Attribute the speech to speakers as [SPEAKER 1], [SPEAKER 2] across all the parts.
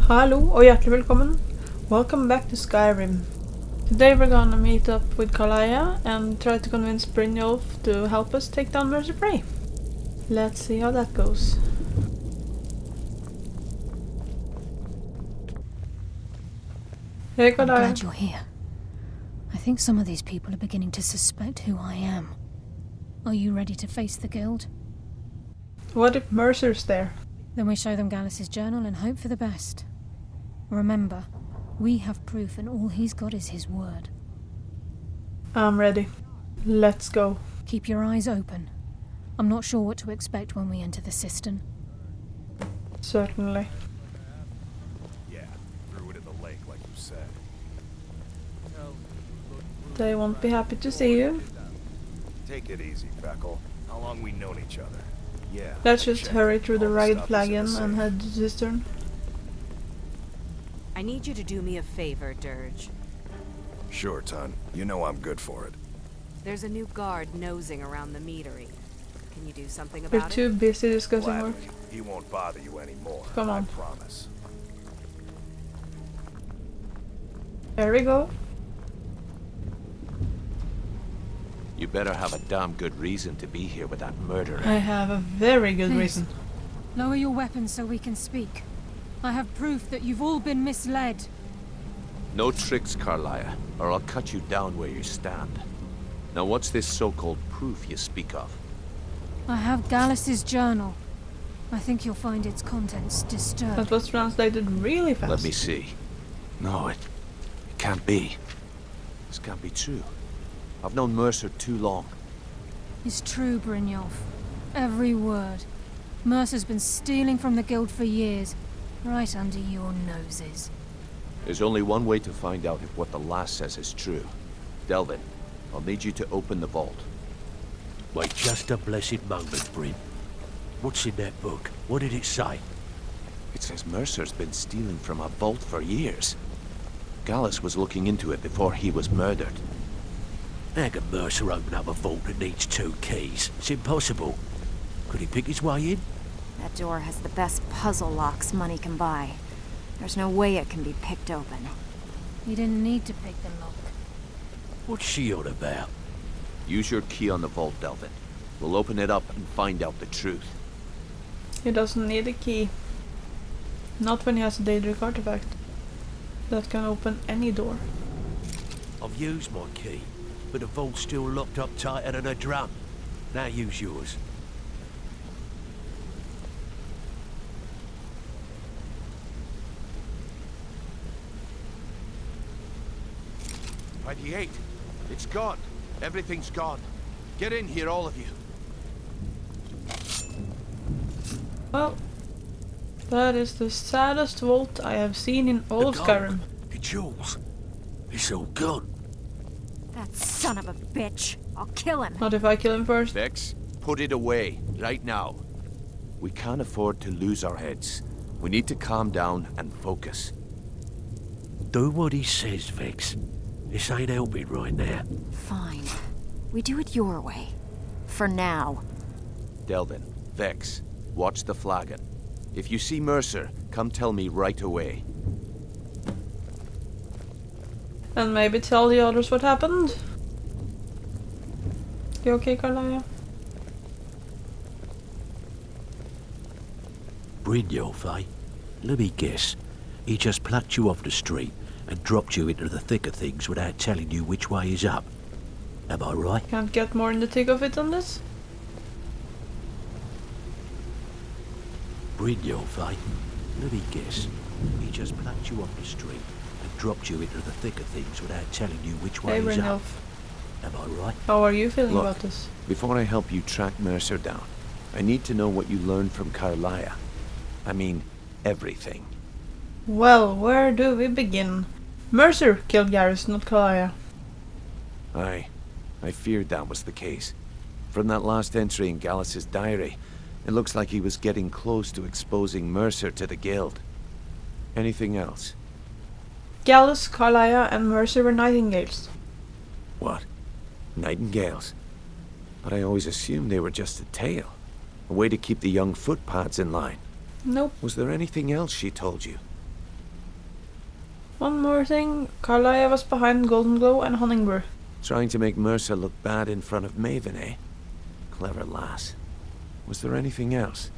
[SPEAKER 1] Hallo og hjertelig velkommen. Welcome back to Skyrim. Today we're gonna meet up with Karlaya and try to convince Brynjolf to help us take down Mercer Frey. Let's see how that goes. Hey
[SPEAKER 2] I'm
[SPEAKER 1] Karlaya.
[SPEAKER 2] glad you're here. I think some of these people are beginning to suspect who I am. Are you ready to face the guild?
[SPEAKER 1] What if Mercer's there?
[SPEAKER 2] Then we show them Gallus's journal and hope for the best. Remember, we have proof and all he's got is his word.
[SPEAKER 1] I'm ready. Let's go.
[SPEAKER 2] Keep your eyes open. I'm not sure what to expect when we enter the cistern.
[SPEAKER 1] Certainly.
[SPEAKER 3] Yeah, threw it in the lake like you said.
[SPEAKER 1] They won't be happy to see you.
[SPEAKER 3] Take it easy, Feckle. How long we known each other? Yeah.
[SPEAKER 1] Let's just hurry through the
[SPEAKER 3] All
[SPEAKER 1] ragged
[SPEAKER 3] stuff is
[SPEAKER 1] flag
[SPEAKER 3] in
[SPEAKER 1] in
[SPEAKER 3] the
[SPEAKER 1] and
[SPEAKER 3] safe.
[SPEAKER 1] head to the cistern.
[SPEAKER 4] I need you to do me a favor, Dirge.
[SPEAKER 3] Sure, Ton. You know I'm good for it.
[SPEAKER 4] There's a new guard nosing around the meadery. Can you do something
[SPEAKER 1] We're
[SPEAKER 4] about
[SPEAKER 1] too
[SPEAKER 4] it?
[SPEAKER 1] busy discussing work.
[SPEAKER 3] Gladly. He won't bother you anymore.
[SPEAKER 1] Come on.
[SPEAKER 3] I promise.
[SPEAKER 1] There we go.
[SPEAKER 5] You better have a damn good reason to be here with that murderer.
[SPEAKER 1] I have a very good
[SPEAKER 2] Please.
[SPEAKER 1] reason.
[SPEAKER 2] Lower your weapons so we can speak. I have proof that you've all been misled.
[SPEAKER 5] No tricks, Karlaya, or I'll cut you down where you stand. Now what's this so-called proof you speak of?
[SPEAKER 2] I have Gallus's journal. I think you'll find its contents disturbing.
[SPEAKER 1] That was translated really fast.
[SPEAKER 5] Let me see. No, it can't be. This can't be true. I've known Mercer too long.
[SPEAKER 2] It's true, Brynjolf. Every word. Mercer's been stealing from the guild for years, right under your noses.
[SPEAKER 5] There's only one way to find out if what the lass says is true. Delvin, I'll need you to open the vault.
[SPEAKER 6] Wait just a blessed moment, Bryn. What's in that book? What did it say?
[SPEAKER 5] It says Mercer's been stealing from a vault for years. Gallus was looking into it before he was murdered.
[SPEAKER 6] How can Mercer open up a vault that needs 2 keys? It's impossible. Could he pick his way in?
[SPEAKER 7] That door has the best puzzle locks money can buy. There's no way it can be picked open.
[SPEAKER 2] You didn't need to pick the lock.
[SPEAKER 6] What's she on about?
[SPEAKER 5] Use your key on the vault, Delvin. We'll open it up and find out the truth.
[SPEAKER 1] He doesn't need a key. Not when he has a Daedric artifact. That can open any door.
[SPEAKER 6] I've used my key, but the vault's still locked up tighter than a drum. Now use yours.
[SPEAKER 5] '98. It's gone. Everything's gone. Get in here, all of you.
[SPEAKER 1] Well, that is the saddest vault I have seen in all of
[SPEAKER 6] The
[SPEAKER 1] Skyrim.
[SPEAKER 6] gold, the jewels. It's all gone.
[SPEAKER 7] That son of a bitch! I'll kill him!
[SPEAKER 1] Not if I kill him first.
[SPEAKER 5] Vex, put it away, right now. We can't afford to lose our heads. We need to calm down and focus.
[SPEAKER 6] Do what he says, Vex. This ain't helping right now.
[SPEAKER 7] Fine. We do it your way. For now.
[SPEAKER 5] Delvin, Vex, watch the flagon. If you see Mercer, come tell me right away.
[SPEAKER 1] And maybe tell the others what happened. You okay, Karlaya?
[SPEAKER 6] Brynjolf, eh? Let me guess. He just plucked you off the street and dropped you into the thick of things without telling you which way is up. Am I right?
[SPEAKER 1] Can't get more in the thick of it than this.
[SPEAKER 6] Brynjolf, eh? Let me guess. He just plucked you off the street and dropped you into the thick of things without telling you which way
[SPEAKER 1] Hey,
[SPEAKER 6] is up.
[SPEAKER 1] Brynjolf.
[SPEAKER 6] Am I right?
[SPEAKER 1] How are you feeling
[SPEAKER 5] Look.
[SPEAKER 1] about this?
[SPEAKER 5] Before I help you track Mercer down, I need to know what you learned from Karlaya. I mean, everything.
[SPEAKER 1] Well, where do we begin? Mercer killed Garrus, not Karlaya.
[SPEAKER 5] I feared that was the case. From that last entry in Gallus's diary, it looks like he was getting close to exposing Mercer to the guild. Anything else?
[SPEAKER 1] Gallus, Karlaya, and Mercer were nightingales.
[SPEAKER 5] What? Nightingales? But I always assumed they were just a tale. A way to keep the young footpads in line.
[SPEAKER 1] Nope.
[SPEAKER 5] Was there anything else she told you?
[SPEAKER 1] One more thing, Carlia was behind Golden Glow and Honningbrew.
[SPEAKER 5] Trying to make Mercer look bad in front of Maven, eh? Clever lass. Was there anything else?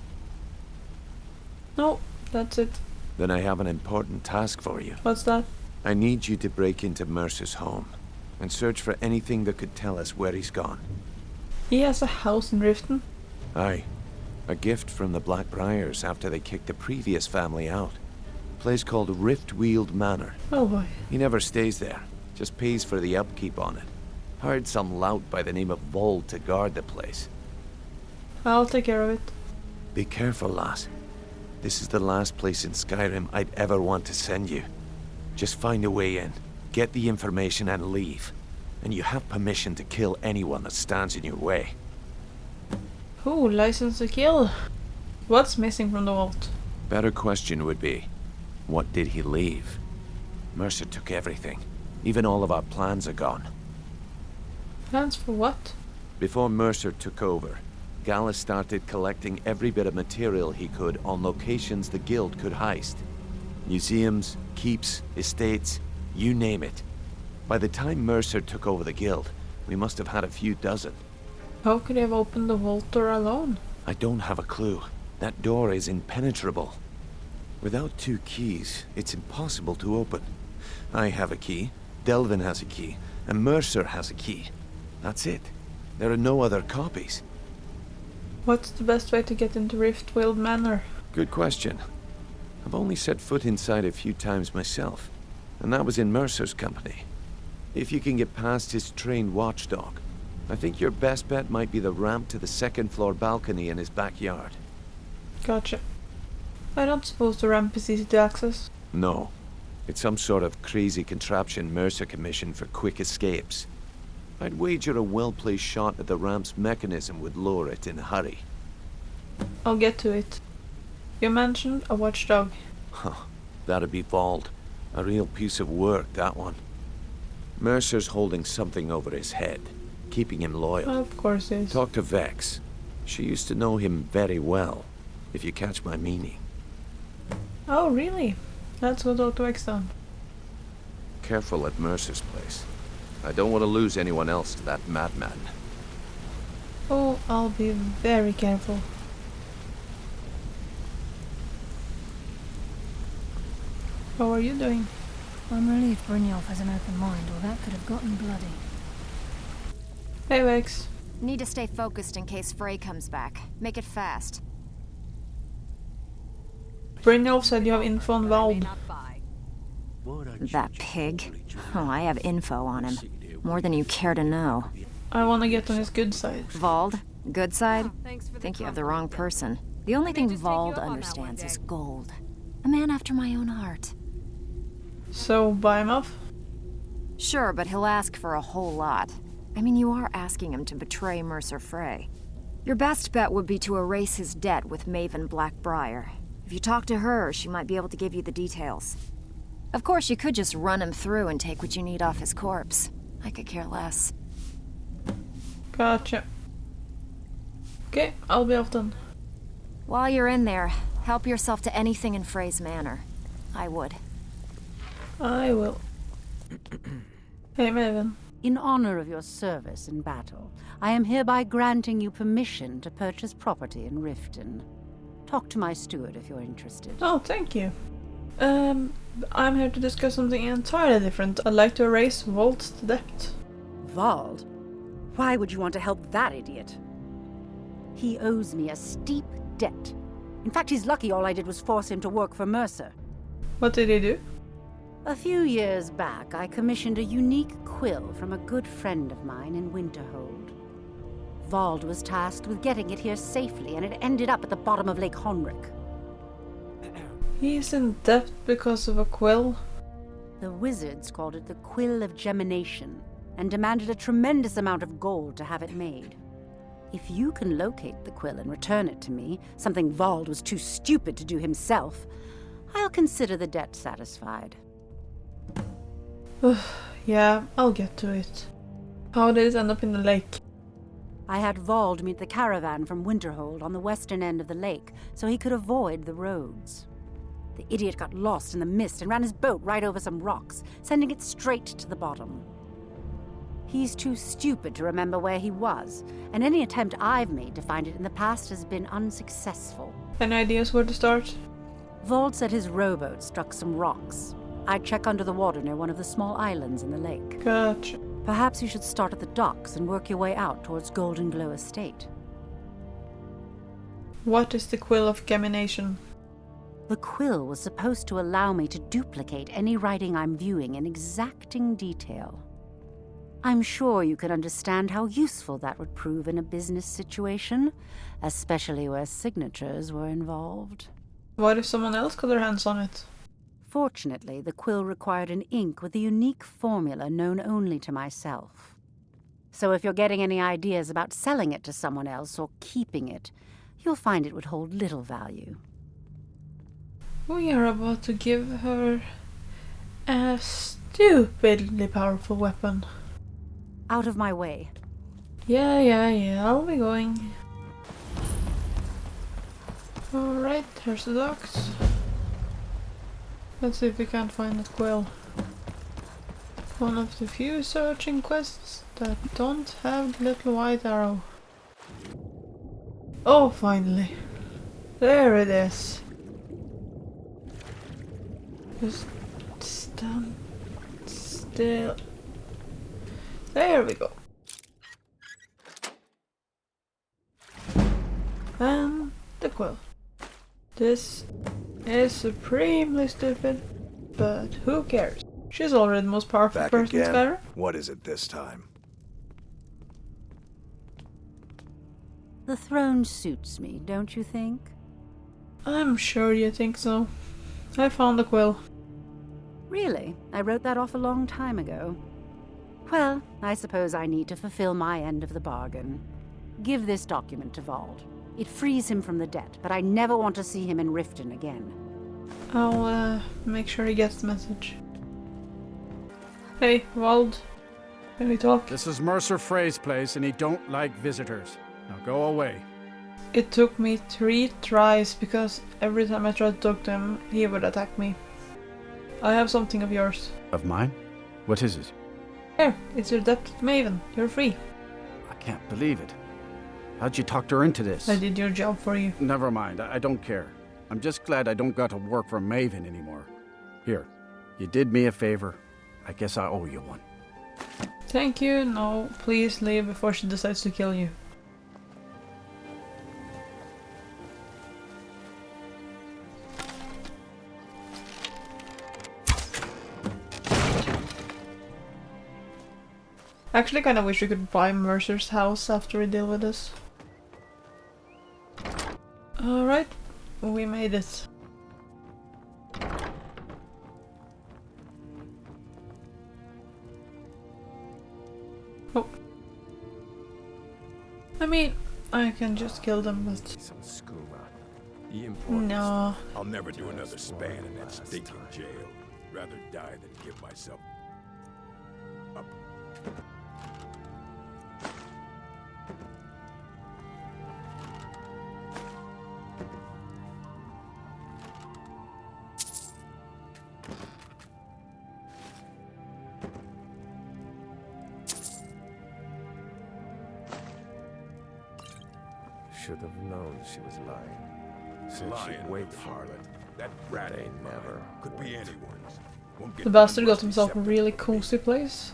[SPEAKER 1] No, that's it.
[SPEAKER 5] Then I have an important task for you.
[SPEAKER 1] What's that?
[SPEAKER 5] I need you to break into Mercer's home and search for anything that could tell us where he's gone.
[SPEAKER 1] He has a house in Riften.
[SPEAKER 5] Aye. A gift from the Blackbriars after they kicked the previous family out. A place called Riftweald Manor.
[SPEAKER 1] Oh boy.
[SPEAKER 5] He never stays there, just pays for the upkeep on it. Hired some lout by the name of Vold to guard the place.
[SPEAKER 1] I'll take care of it.
[SPEAKER 5] Be careful, lass. This is the last place in Skyrim I'd ever want to send you. Just find a way in, get the information and leave. And you have permission to kill anyone that stands in your way.
[SPEAKER 1] Ooh, license to kill. What's missing from the vault?
[SPEAKER 5] Better question would be, what did he leave? Mercer took everything. Even all of our plans are gone.
[SPEAKER 1] Plans for what?
[SPEAKER 5] Before Mercer took over, Gallus started collecting every bit of material he could on locations the guild could heist. Museums, keeps, estates, you name it. By the time Mercer took over the guild, we must have had a few dozen.
[SPEAKER 1] How could he have opened the vault door alone?
[SPEAKER 5] I don't have a clue. That door is impenetrable. Without 2 keys, it's impossible to open. I have a key, Delvin has a key, and Mercer has a key. That's it. There are no other copies.
[SPEAKER 1] What's the best way to get into Riftweald Manor?
[SPEAKER 5] Good question. I've only set foot inside a few times myself, and that was in Mercer's company. If you can get past his trained watchdog, I think your best bet might be the ramp to the 2nd floor balcony in his backyard.
[SPEAKER 1] Gotcha. I don't suppose the ramp is easy to access.
[SPEAKER 5] No. It's some sort of crazy contraption Mercer commissioned for quick escapes. I'd wager a well-placed shot at the ramp's mechanism would lure it in a hurry.
[SPEAKER 1] I'll get to it. You mentioned a watchdog.
[SPEAKER 5] Huh. That'd be Vold. A real piece of work, that one. Mercer's holding something over his head, keeping him loyal.
[SPEAKER 1] Of course he is.
[SPEAKER 5] Talk to Vex. She used to know him very well, if you catch my meaning.
[SPEAKER 1] Oh, really? Let's go talk to Vex then.
[SPEAKER 5] Careful at Mercer's place. I don't want to lose anyone else to that madman.
[SPEAKER 1] Oh, I'll be very careful. How are you doing?
[SPEAKER 2] I'm relieved Brynjolf has an open mind, or that could have gotten bloody.
[SPEAKER 1] Hey, Vex.
[SPEAKER 7] Need to stay focused in case Frey comes back. Make it fast.
[SPEAKER 1] Brynjolf said you have info on Vold.
[SPEAKER 7] That pig. Oh, I have info on him. More than you care to know.
[SPEAKER 1] I want to get on his good side.
[SPEAKER 7] Vald? Good side?
[SPEAKER 4] Thanks for the
[SPEAKER 7] Think you have the wrong
[SPEAKER 4] compliment.
[SPEAKER 7] person. The only thing
[SPEAKER 4] just take you
[SPEAKER 7] Vald
[SPEAKER 4] up on that one
[SPEAKER 7] understands
[SPEAKER 4] day.
[SPEAKER 7] is gold. A man after my own heart.
[SPEAKER 1] So, buy him off?
[SPEAKER 7] Sure, but he'll ask for a whole lot. I mean, you are asking him to betray Mercer Frey. Your best bet would be to erase his debt with Maven Blackbriar. If you talk to her, she might be able to give you the details. Of course, you could just run him through and take what you need off his corpse. I could care less.
[SPEAKER 1] Gotcha. Okay, I'll be off then.
[SPEAKER 7] While you're in there, help yourself to anything in Frey's manor. I would.
[SPEAKER 1] I will. Hey, Maven.
[SPEAKER 8] In honor of your service in battle, I am hereby granting you permission to purchase property in Riften. Talk to my steward if you're interested.
[SPEAKER 1] Oh, thank you. I'm here to discuss something entirely different. I'd like to erase Volt's debt.
[SPEAKER 8] Vald? Why would you want to help that idiot? He owes me a steep debt. In fact, he's lucky all I did was force him to work for Mercer.
[SPEAKER 1] What did he do?
[SPEAKER 8] A few years back, I commissioned a unique quill from a good friend of mine in Winterhold. Vald was tasked with getting it here safely, and it ended up at the bottom of Lake Honrick.
[SPEAKER 1] He's in debt because of a quill.
[SPEAKER 8] The wizards called it the Quill of Gemination, and demanded a tremendous amount of gold to have it made. If you can locate the quill and return it to me, something Vald was too stupid to do himself, I'll consider the debt satisfied.
[SPEAKER 1] Yeah, I'll get to it. How did it end up in the lake?
[SPEAKER 8] I had Vald meet the caravan from Winterhold on the western end of the lake, so he could avoid the roads. The idiot got lost in the mist and ran his boat right over some rocks, sending it straight to the bottom. He's too stupid to remember where he was, and any attempt I've made to find it in the past has been unsuccessful.
[SPEAKER 1] Any ideas where to start?
[SPEAKER 8] Vald said his rowboat struck some rocks. I'd check under the water near one of the small islands in the lake.
[SPEAKER 1] Gotcha.
[SPEAKER 8] Perhaps you should start at the docks and work your way out towards Golden Glow Estate.
[SPEAKER 1] What is the Quill of Gemination?
[SPEAKER 8] The quill was supposed to allow me to duplicate any writing I'm viewing in exacting detail. I'm sure you can understand how useful that would prove in a business situation, especially where signatures were involved.
[SPEAKER 1] What if someone else got their hands on it?
[SPEAKER 8] Fortunately, the quill required an ink with a unique formula known only to myself. So if you're getting any ideas about selling it to someone else or keeping it, you'll find it would hold little value.
[SPEAKER 1] We are about to give her a stupidly powerful weapon.
[SPEAKER 8] Out of my way.
[SPEAKER 1] Yeah, I'll be going. Alright, here's the docks. Let's see if we can't find that quill. One of the few searching quests that don't have the little white arrow. Oh, finally. There it is. Just stand still. There we go. And the quill. This is supremely stupid, but who cares? She's already the most powerful
[SPEAKER 3] Back
[SPEAKER 1] person in
[SPEAKER 3] again?
[SPEAKER 1] Skyrim.
[SPEAKER 3] What is it this time?
[SPEAKER 8] The throne suits me, don't you think?
[SPEAKER 1] I'm sure you think so. I found the quill.
[SPEAKER 8] Really? I wrote that off a long time ago. Well, I suppose I need to fulfill my end of the bargain. Give this document to Vald. It frees him from the debt, but I never want to see him in Riften again.
[SPEAKER 1] I'll make sure he gets the message. Hey, Wald. Can we talk?
[SPEAKER 9] This is Mercer Frey's place, and he don't like visitors. Now go away.
[SPEAKER 1] It took me 3 tries because every time I tried to talk to him, he would attack me. I have something of yours.
[SPEAKER 9] Of mine? What is it?
[SPEAKER 1] Here, it's your debt with Maven. You're free.
[SPEAKER 9] I can't believe it. How'd you talk her into this?
[SPEAKER 1] I did your job for you.
[SPEAKER 9] Never mind, I don't care. I'm just glad I don't got to work for Maven anymore. Here, you did me a favor. I guess I owe you one.
[SPEAKER 1] Thank you. No, please leave before she decides to kill you. Actually, kinda wish we could buy Mercer's house after we deal with this. Alright, we made it. Oh. I mean, I can just kill them, but...
[SPEAKER 3] Some skooma. The important
[SPEAKER 1] No.
[SPEAKER 3] stuff. I'll never do another span in that stinking jail. Rather die than give myself up.
[SPEAKER 10] Should have known she was lying. Said
[SPEAKER 3] Lying,
[SPEAKER 10] she'd wait
[SPEAKER 3] harlot. That rat ain't
[SPEAKER 10] never
[SPEAKER 3] Could be anyone's. Won't get
[SPEAKER 1] The bastard
[SPEAKER 3] one
[SPEAKER 1] got himself a
[SPEAKER 3] separate
[SPEAKER 1] really
[SPEAKER 3] from me.
[SPEAKER 1] cozy place.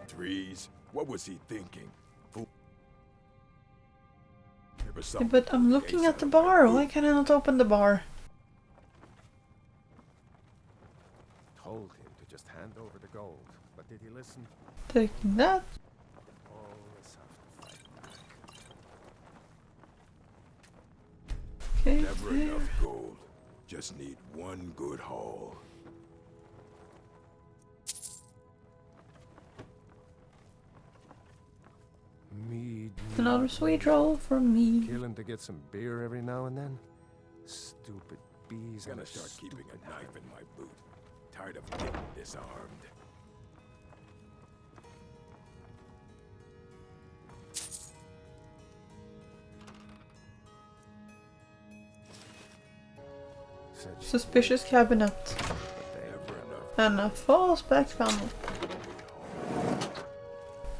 [SPEAKER 3] Trees. What was he thinking? Fool. There was
[SPEAKER 1] Yeah,
[SPEAKER 3] some
[SPEAKER 1] but I'm looking
[SPEAKER 3] case
[SPEAKER 1] at the
[SPEAKER 3] out of
[SPEAKER 1] bar.
[SPEAKER 3] that
[SPEAKER 1] Why can't I not open the bar?
[SPEAKER 10] Told him to just hand over the gold. But did he listen?
[SPEAKER 1] Taking that.
[SPEAKER 10] Always have to fight back.
[SPEAKER 1] Okay,
[SPEAKER 3] Never
[SPEAKER 1] there.
[SPEAKER 3] enough gold. Just need one good haul.
[SPEAKER 10] Mead.
[SPEAKER 1] Another sweet roll from me.
[SPEAKER 10] Killing to get some beer every now and then. Stupid bees.
[SPEAKER 3] Gonna
[SPEAKER 10] and
[SPEAKER 3] start keeping
[SPEAKER 10] stupid
[SPEAKER 3] a knife in my boot. Tired of getting disarmed.
[SPEAKER 1] Suspicious cabinet. And a false back panel.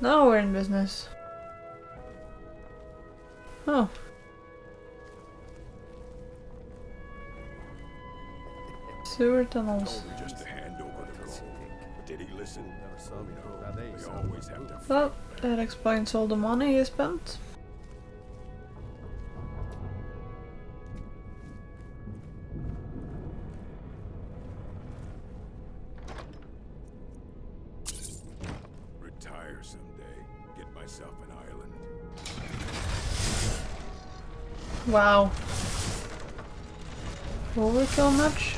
[SPEAKER 1] Now we're in business. Oh. Sewer tunnels.
[SPEAKER 3] Just to hand over the gold. But did he listen? They always have to.
[SPEAKER 1] Well, that explains all the money he spent.
[SPEAKER 3] Retire someday. Get myself an island.
[SPEAKER 1] Wow. Overkill much?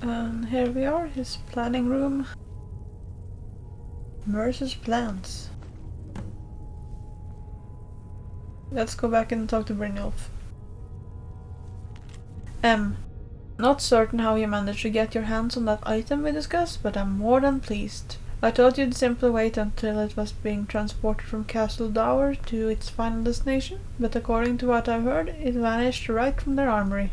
[SPEAKER 1] And here we are, his planning room. Mercer's plans. Let's go back and talk to Brynjolf. Not certain how you managed to get your hands on that item we discussed, but I'm more than pleased. I thought you'd simply wait until it was being transported from Castle Dower to its final destination, but according to what I've heard, it vanished right from their armory.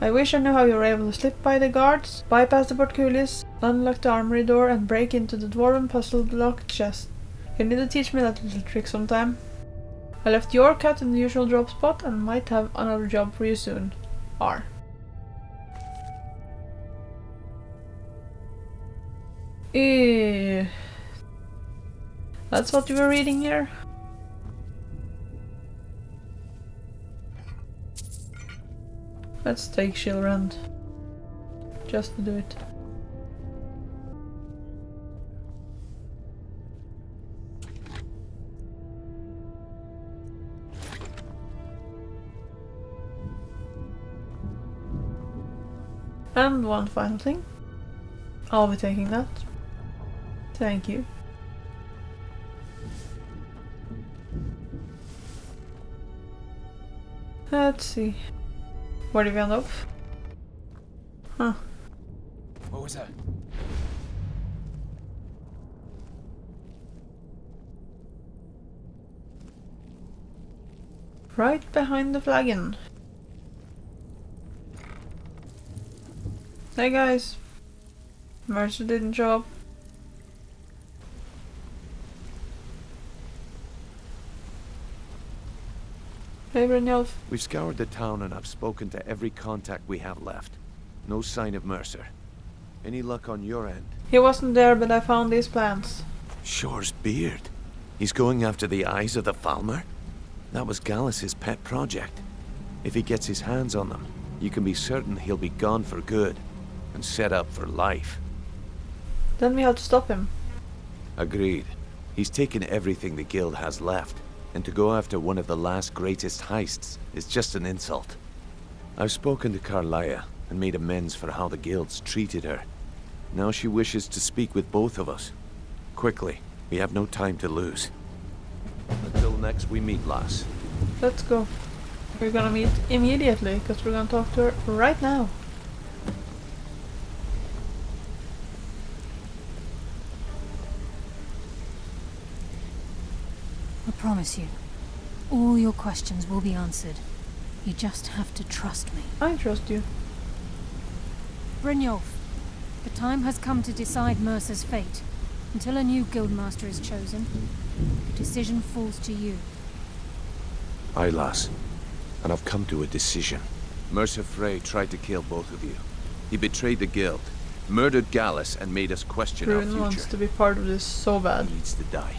[SPEAKER 1] I wish I knew how you were able to slip by the guards, bypass the portcullis, unlock the armory door, and break into the dwarven puzzle-locked chest. You need to teach me that little trick sometime. I left your cat in the usual drop spot and might have another job for you soon. R. That's what you were reading here? Let's take Shilrand. Just to do it. And one final thing. I'll be taking that. Thank you. Let's see. Where did we end up? Huh.
[SPEAKER 10] What was that?
[SPEAKER 1] Right behind the flagon. Hey guys. Mercer didn't show up. Hey Brynjolf.
[SPEAKER 5] We've scoured the town and I've spoken to every contact we have left. No sign of Mercer. Any luck on your end?
[SPEAKER 1] He wasn't there, but I found these plans.
[SPEAKER 5] Shore's beard. He's going after the eyes of the Falmer? That was Gallus's pet project. If he gets his hands on them, you can be certain he'll be gone for good and set up for life.
[SPEAKER 1] Then we have to stop him.
[SPEAKER 5] Agreed. He's taken everything the guild has left, and to go after one of the last greatest heists is just an insult. I've spoken to Carlia and made amends for how the guilds treated her. Now she wishes to speak with both of us. Quickly, we have no time to lose. Until next we meet, lass.
[SPEAKER 1] Let's go. We're gonna meet immediately, because we're gonna talk to her right now.
[SPEAKER 2] I promise you, all your questions will be answered. You just have to trust me.
[SPEAKER 1] I trust you.
[SPEAKER 2] Brynjolf, the time has come to decide Mercer's fate. Until a new guildmaster is chosen, the decision falls to you.
[SPEAKER 5] Aye, lass. And I've come to a decision. Mercer Frey tried to kill both of you. He betrayed the guild, murdered Gallus, and made us question our
[SPEAKER 1] Brune
[SPEAKER 5] future.
[SPEAKER 1] wants to be part of this so bad.
[SPEAKER 5] He needs to die.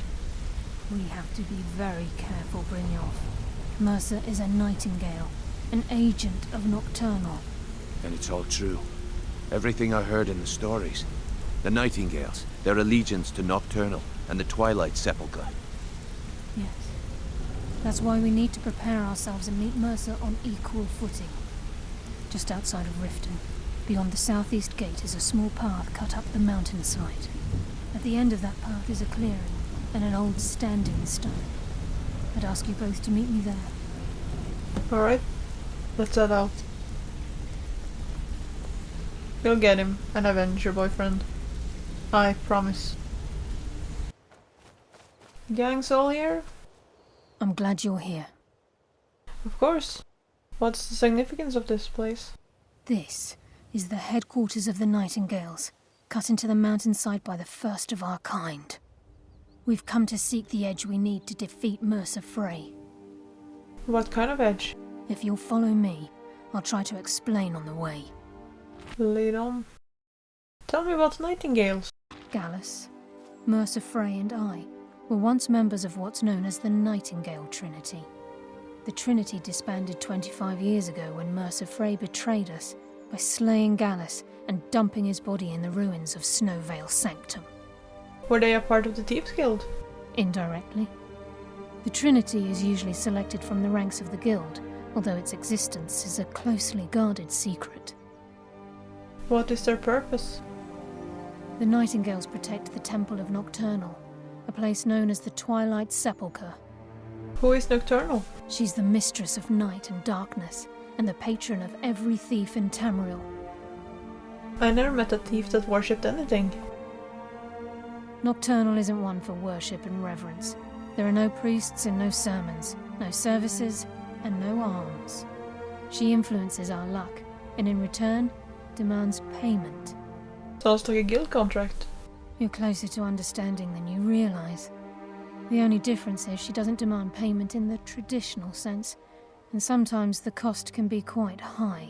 [SPEAKER 2] We have to be very careful, Brynjolf. Mercer is a nightingale, an agent of Nocturnal.
[SPEAKER 5] And it's all true. Everything I heard in the stories. The Nightingales, their allegiance to Nocturnal, and the Twilight Sepulchre.
[SPEAKER 2] Yes. That's why we need to prepare ourselves and meet Mercer on equal footing. Just outside of Riften, beyond the southeast gate, is a small path cut up the mountainside. At the end of that path is a clearing and an old standing stone. I'd ask you both to meet me there.
[SPEAKER 1] Alright, let's head out. You'll get him and avenge your boyfriend. I promise. Gang's all here?
[SPEAKER 2] I'm glad you're here.
[SPEAKER 1] Of course. What's the significance of this place?
[SPEAKER 2] This is the headquarters of the Nightingales, cut into the mountainside by the first of our kind. We've come to seek the edge we need to defeat Mercer Frey.
[SPEAKER 1] What kind of edge?
[SPEAKER 2] If you'll follow me, I'll try to explain on the way.
[SPEAKER 1] Lead on. Tell me about Nightingales.
[SPEAKER 2] Gallus, Mercer Frey and I were once members of what's known as the Nightingale Trinity. The Trinity disbanded 25 years ago when Mercer Frey betrayed us by slaying Gallus and dumping his body in the ruins of Snowvale Sanctum.
[SPEAKER 1] Were they a part of the Thieves Guild?
[SPEAKER 2] Indirectly. The Trinity is usually selected from the ranks of the Guild, although its existence is a closely guarded secret.
[SPEAKER 1] What is their purpose?
[SPEAKER 2] The Nightingales protect the Temple of Nocturnal, a place known as the Twilight Sepulchre.
[SPEAKER 1] Who is Nocturnal?
[SPEAKER 2] She's the mistress of night and darkness, and the patron of every thief in Tamriel.
[SPEAKER 1] I never met a thief that worshipped anything.
[SPEAKER 2] Nocturnal isn't one for worship and reverence. There are no priests and no sermons, no services, and no alms. She influences our luck, and in return, demands payment.
[SPEAKER 1] Sounds like a guild contract.
[SPEAKER 2] You're closer to understanding than you realize. The only difference is she doesn't demand payment in the traditional sense, and sometimes the cost can be quite high.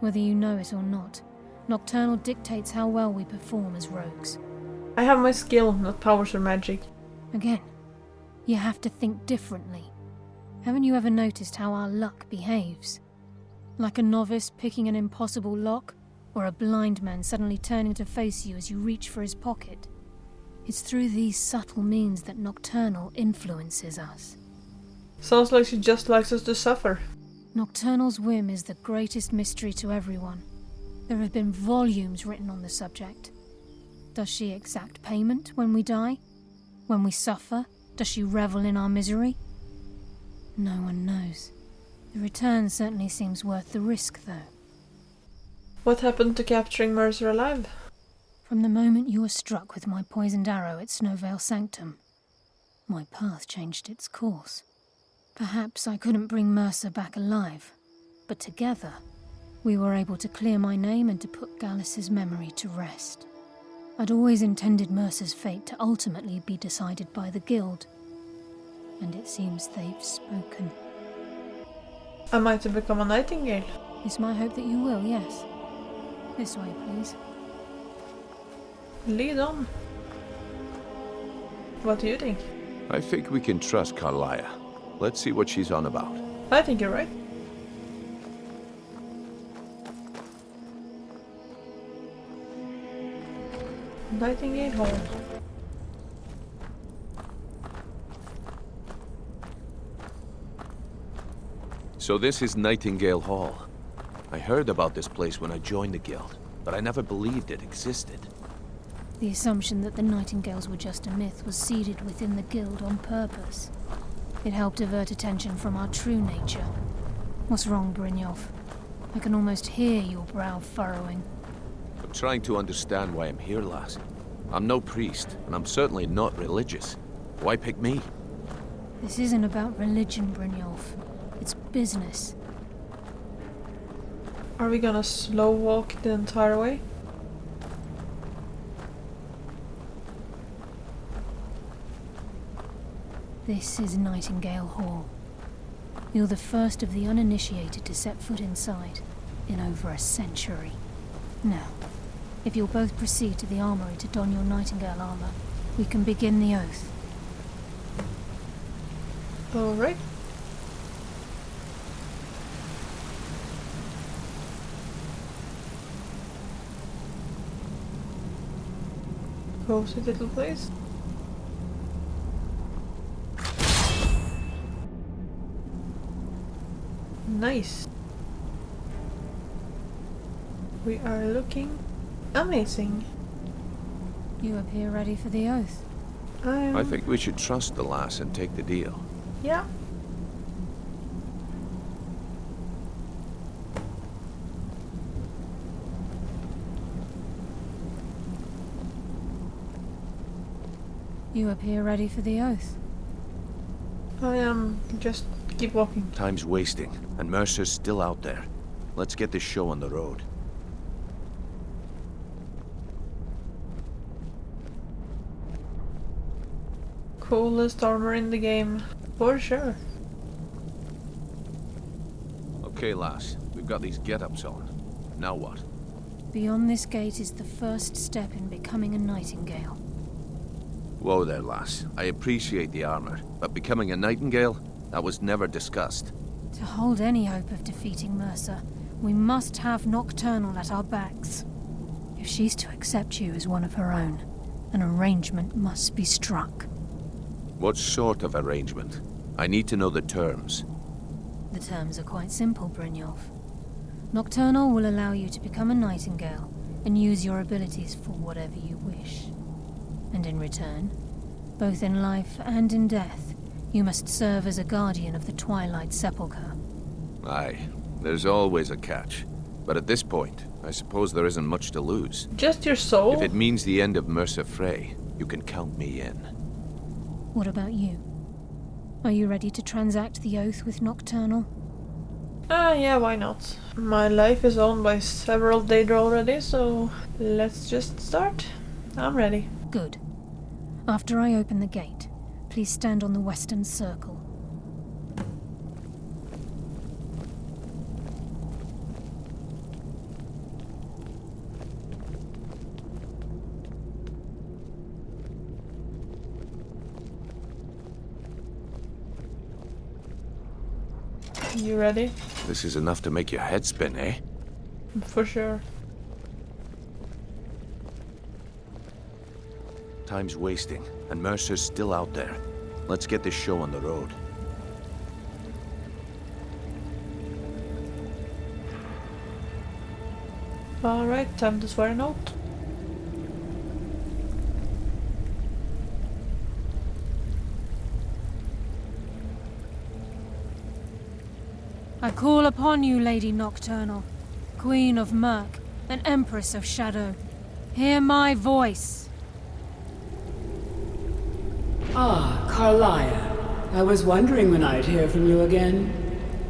[SPEAKER 2] Whether you know it or not, Nocturnal dictates how well we perform as rogues.
[SPEAKER 1] I have my skill, not powers or magic.
[SPEAKER 2] Again, you have to think differently. Haven't you ever noticed how our luck behaves? Like a novice picking an impossible lock, or a blind man suddenly turning to face you as you reach for his pocket. It's through these subtle means that Nocturnal influences us.
[SPEAKER 1] Sounds like she just likes us to suffer.
[SPEAKER 2] Nocturnal's whim is the greatest mystery to everyone. There have been volumes written on the subject. Does she exact payment when we die? When we suffer, does she revel in our misery? No one knows. The return certainly seems worth the risk, though.
[SPEAKER 1] What happened to capturing Mercer alive?
[SPEAKER 2] From the moment you were struck with my poisoned arrow at Snowvale Sanctum, my path changed its course. Perhaps I couldn't bring Mercer back alive, but together, we were able to clear my name and to put Gallus's memory to rest. I'd always intended Mercer's fate to ultimately be decided by the Guild, and it seems they've spoken.
[SPEAKER 1] Am I to become a Nightingale?
[SPEAKER 2] It's my hope that you will, yes. This way, please.
[SPEAKER 1] Lead on. What do you think?
[SPEAKER 5] I think we can trust Carlia. Let's see what she's on about.
[SPEAKER 1] I think you're right. Nightingale Hall.
[SPEAKER 5] So this is Nightingale Hall. I heard about this place when I joined the guild, but I never believed it existed.
[SPEAKER 2] The assumption that the Nightingales were just a myth was seeded within the Guild on purpose. It helped divert attention from our true nature. What's wrong, Brynjolf? I can almost hear your brow furrowing.
[SPEAKER 5] I'm trying to understand why I'm here, lass. I'm no priest, and I'm certainly not religious. Why pick me?
[SPEAKER 2] This isn't about religion, Brynjolf. It's business.
[SPEAKER 1] Are we gonna slow walk the entire way?
[SPEAKER 2] This is Nightingale Hall. You're the first of the uninitiated to set foot inside in over a century. Now, if you'll both proceed to the armory to don your Nightingale armor, we can begin the oath.
[SPEAKER 1] Alright. Cozy little place. Nice. We are looking amazing.
[SPEAKER 2] You appear ready for the oath.
[SPEAKER 5] I think we should trust the lass and take the deal.
[SPEAKER 1] Yeah.
[SPEAKER 2] You appear ready for the oath.
[SPEAKER 1] I am. Just keep walking.
[SPEAKER 5] Time's wasting, and Mercer's still out there. Let's get this show on the road.
[SPEAKER 1] Coolest armor in the game, for sure.
[SPEAKER 5] Okay, lass, we've got these get-ups on. Now what?
[SPEAKER 2] Beyond this gate is the first step in becoming a nightingale.
[SPEAKER 5] Whoa there, lass. I appreciate the armor, but becoming a nightingale? That was never discussed.
[SPEAKER 2] To hold any hope of defeating Mercer, we must have Nocturnal at our backs. If she's to accept you as one of her own, an arrangement must be struck.
[SPEAKER 5] What sort of arrangement? I need to know the terms.
[SPEAKER 2] The terms are quite simple, Brynjolf. Nocturnal will allow you to become a nightingale and use your abilities for whatever you wish. And in return, both in life and in death, you must serve as a guardian of the Twilight Sepulchre.
[SPEAKER 5] Aye, there's always a catch. But at this point, I suppose there isn't much to lose.
[SPEAKER 1] Just your soul?
[SPEAKER 5] If it means the end of Mercer Frey, you can count me in.
[SPEAKER 2] What about you? Are you ready to transact the oath with Nocturnal?
[SPEAKER 1] Yeah, why not? My life is owned by several Daedra already, so let's just start. I'm ready.
[SPEAKER 2] Good. After I open the gate, please stand on the western circle.
[SPEAKER 1] You ready?
[SPEAKER 5] This is enough to make your head spin, eh?
[SPEAKER 1] For sure.
[SPEAKER 5] Time's wasting, and Mercer's still out there. Let's get this show on the road.
[SPEAKER 1] Alright, time to swear an oath.
[SPEAKER 2] I call upon you, Lady Nocturnal, Queen of Murk, and Empress of Shadow. Hear my voice.
[SPEAKER 11] Ah, Carlia. I was wondering when I'd hear from you again.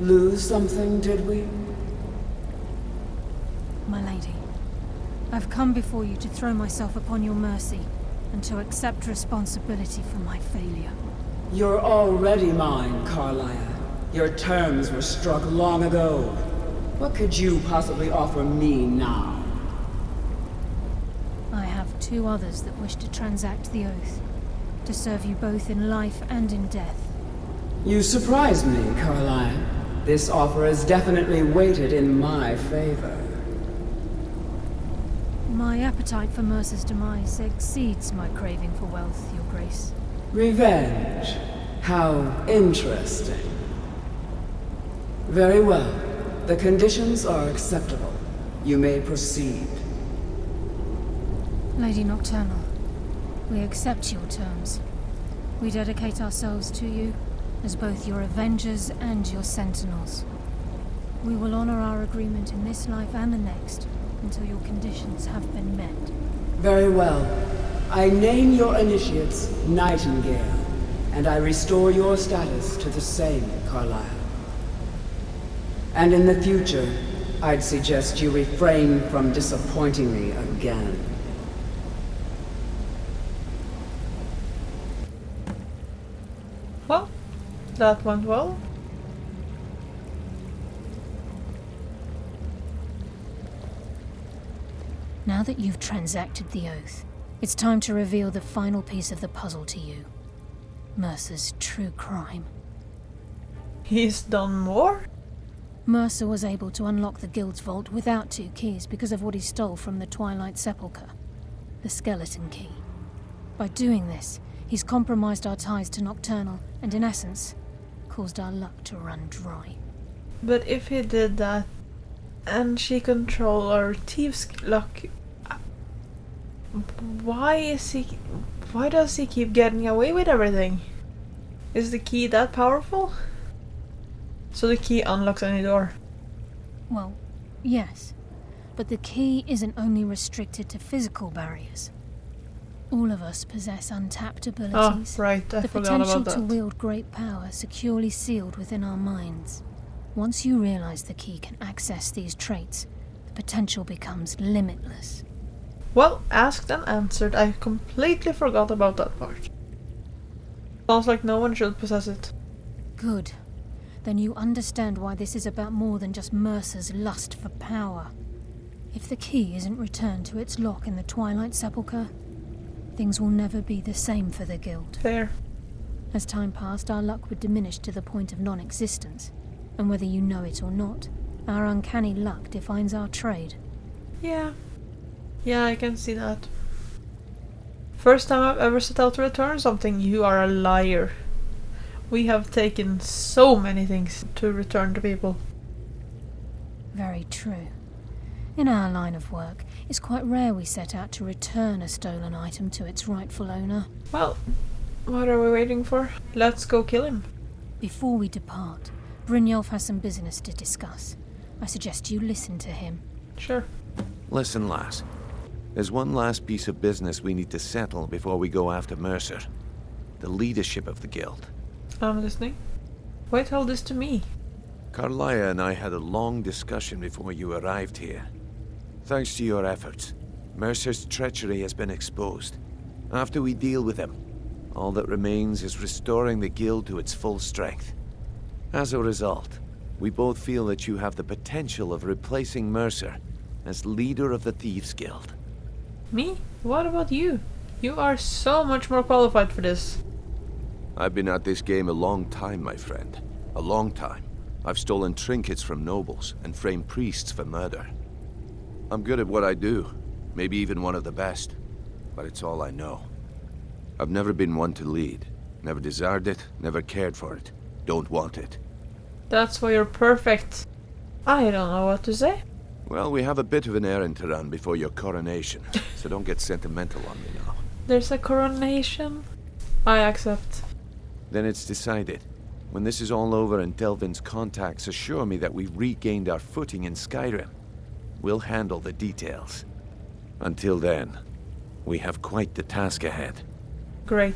[SPEAKER 11] Lose something, did we?
[SPEAKER 2] My lady, I've come before you to throw myself upon your mercy, and to accept responsibility for my failure.
[SPEAKER 11] You're already mine, Carlia. Your terms were struck long ago. What could you possibly offer me now?
[SPEAKER 2] I have two others that wish to transact the oath, to serve you both in life and in death.
[SPEAKER 11] You surprise me, Carlia. This offer is definitely weighted in my favor.
[SPEAKER 2] My appetite for Mercer's demise exceeds my craving for wealth, Your Grace.
[SPEAKER 11] Revenge. How interesting. Very well. The conditions are acceptable. You may proceed.
[SPEAKER 2] Lady Nocturnal, we accept your terms. We dedicate ourselves to you as both your avengers and your sentinels. We will honor our agreement in this life and the next until your conditions have been met.
[SPEAKER 11] Very well. I name your initiates Nightingale, and I restore your status to the same, Carlisle. And in the future, I'd suggest you refrain from disappointing me again.
[SPEAKER 1] Well, that went well.
[SPEAKER 2] Now that you've transacted the oath, it's time to reveal the final piece of the puzzle to you. Mercer's true crime.
[SPEAKER 1] He's done more?
[SPEAKER 2] Mercer was able to unlock the Guild's vault without 2 keys because of what he stole from the Twilight Sepulchre, the skeleton key. By doing this, he's compromised our ties to Nocturnal and, in essence, caused our luck to run dry.
[SPEAKER 1] But if he did that, and she control our thieves' luck, why does he keep getting away with everything? Is the key that powerful? So the key unlocks any door?
[SPEAKER 2] Well, yes. But the key isn't only restricted to physical barriers. All of us possess untapped abilities.
[SPEAKER 1] Oh, right, I
[SPEAKER 2] the
[SPEAKER 1] forgot
[SPEAKER 2] potential
[SPEAKER 1] about that.
[SPEAKER 2] to wield great power securely sealed within our minds. Once you realize the key can access these traits, the potential becomes limitless.
[SPEAKER 1] Well, asked and answered. I completely forgot about that part. Sounds like no one should possess it.
[SPEAKER 2] Good. Then you understand why this is about more than just Mercer's lust for power. If the key isn't returned to its lock in the Twilight Sepulchre, things will never be the same for the Guild.
[SPEAKER 1] Fair.
[SPEAKER 2] As time passed, our luck would diminish to the point of non-existence. And whether you know it or not, our uncanny luck defines our trade.
[SPEAKER 1] Yeah. Yeah, I can see that. First time I've ever set out to return something, you are a liar. We have taken so many things to return to people.
[SPEAKER 2] Very true. In our line of work, it's quite rare we set out to return a stolen item to its rightful owner.
[SPEAKER 1] Well, what are we waiting for? Let's go kill him.
[SPEAKER 2] Before we depart, Brynjolf has some business to discuss. I suggest you listen to him.
[SPEAKER 1] Sure.
[SPEAKER 5] Listen, lass. There's one last piece of business we need to settle before we go after Mercer. The leadership of the Guild.
[SPEAKER 1] I'm listening. Why tell this to me?
[SPEAKER 5] Carlia and I had a long discussion before you arrived here. Thanks to your efforts, Mercer's treachery has been exposed. After we deal with him, all that remains is restoring the Guild to its full strength. As a result, we both feel that you have the potential of replacing Mercer as leader of the Thieves' Guild.
[SPEAKER 1] Me? What about you? You are so much more qualified for this.
[SPEAKER 3] I've been at this game a long time, my friend. A long time. I've stolen trinkets from nobles and framed priests for murder. I'm good at what I do, maybe even one of the best, but it's all I know. I've never been one to lead. Never desired it, never cared for it. Don't want it.
[SPEAKER 1] That's why you're perfect. I don't know what to say.
[SPEAKER 3] Well, we have a bit of an errand to run before your coronation, so don't get sentimental on me now.
[SPEAKER 1] There's a coronation? I accept.
[SPEAKER 5] Then it's decided. When this is all over and Delvin's contacts assure me that we've regained our footing in Skyrim, we'll handle the details. Until then, we have quite the task ahead.
[SPEAKER 1] Great.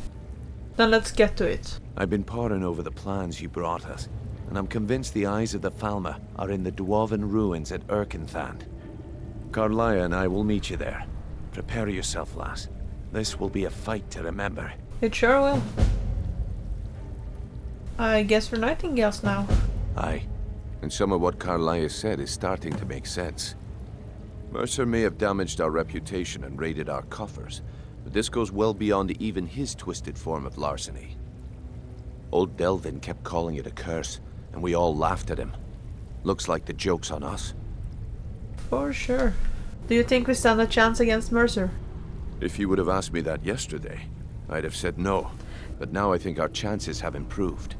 [SPEAKER 1] Then let's get to it.
[SPEAKER 5] I've been poring over the plans you brought us, and I'm convinced the eyes of the Falmer are in the dwarven ruins at Erkenthand. Carlia and I will meet you there. Prepare yourself, lass. This will be a fight to remember.
[SPEAKER 1] It sure will. I guess we're nightingales now.
[SPEAKER 3] Aye. And some of what Carlia said is starting to make sense. Mercer may have damaged our reputation and raided our coffers, but this goes well beyond even his twisted form of larceny. Old Delvin kept calling it a curse, and we all laughed at him. Looks like the joke's on us.
[SPEAKER 1] For sure. Do you think we stand a chance against Mercer?
[SPEAKER 3] If you would have asked me that yesterday, I'd have said no. But now I think our chances have improved.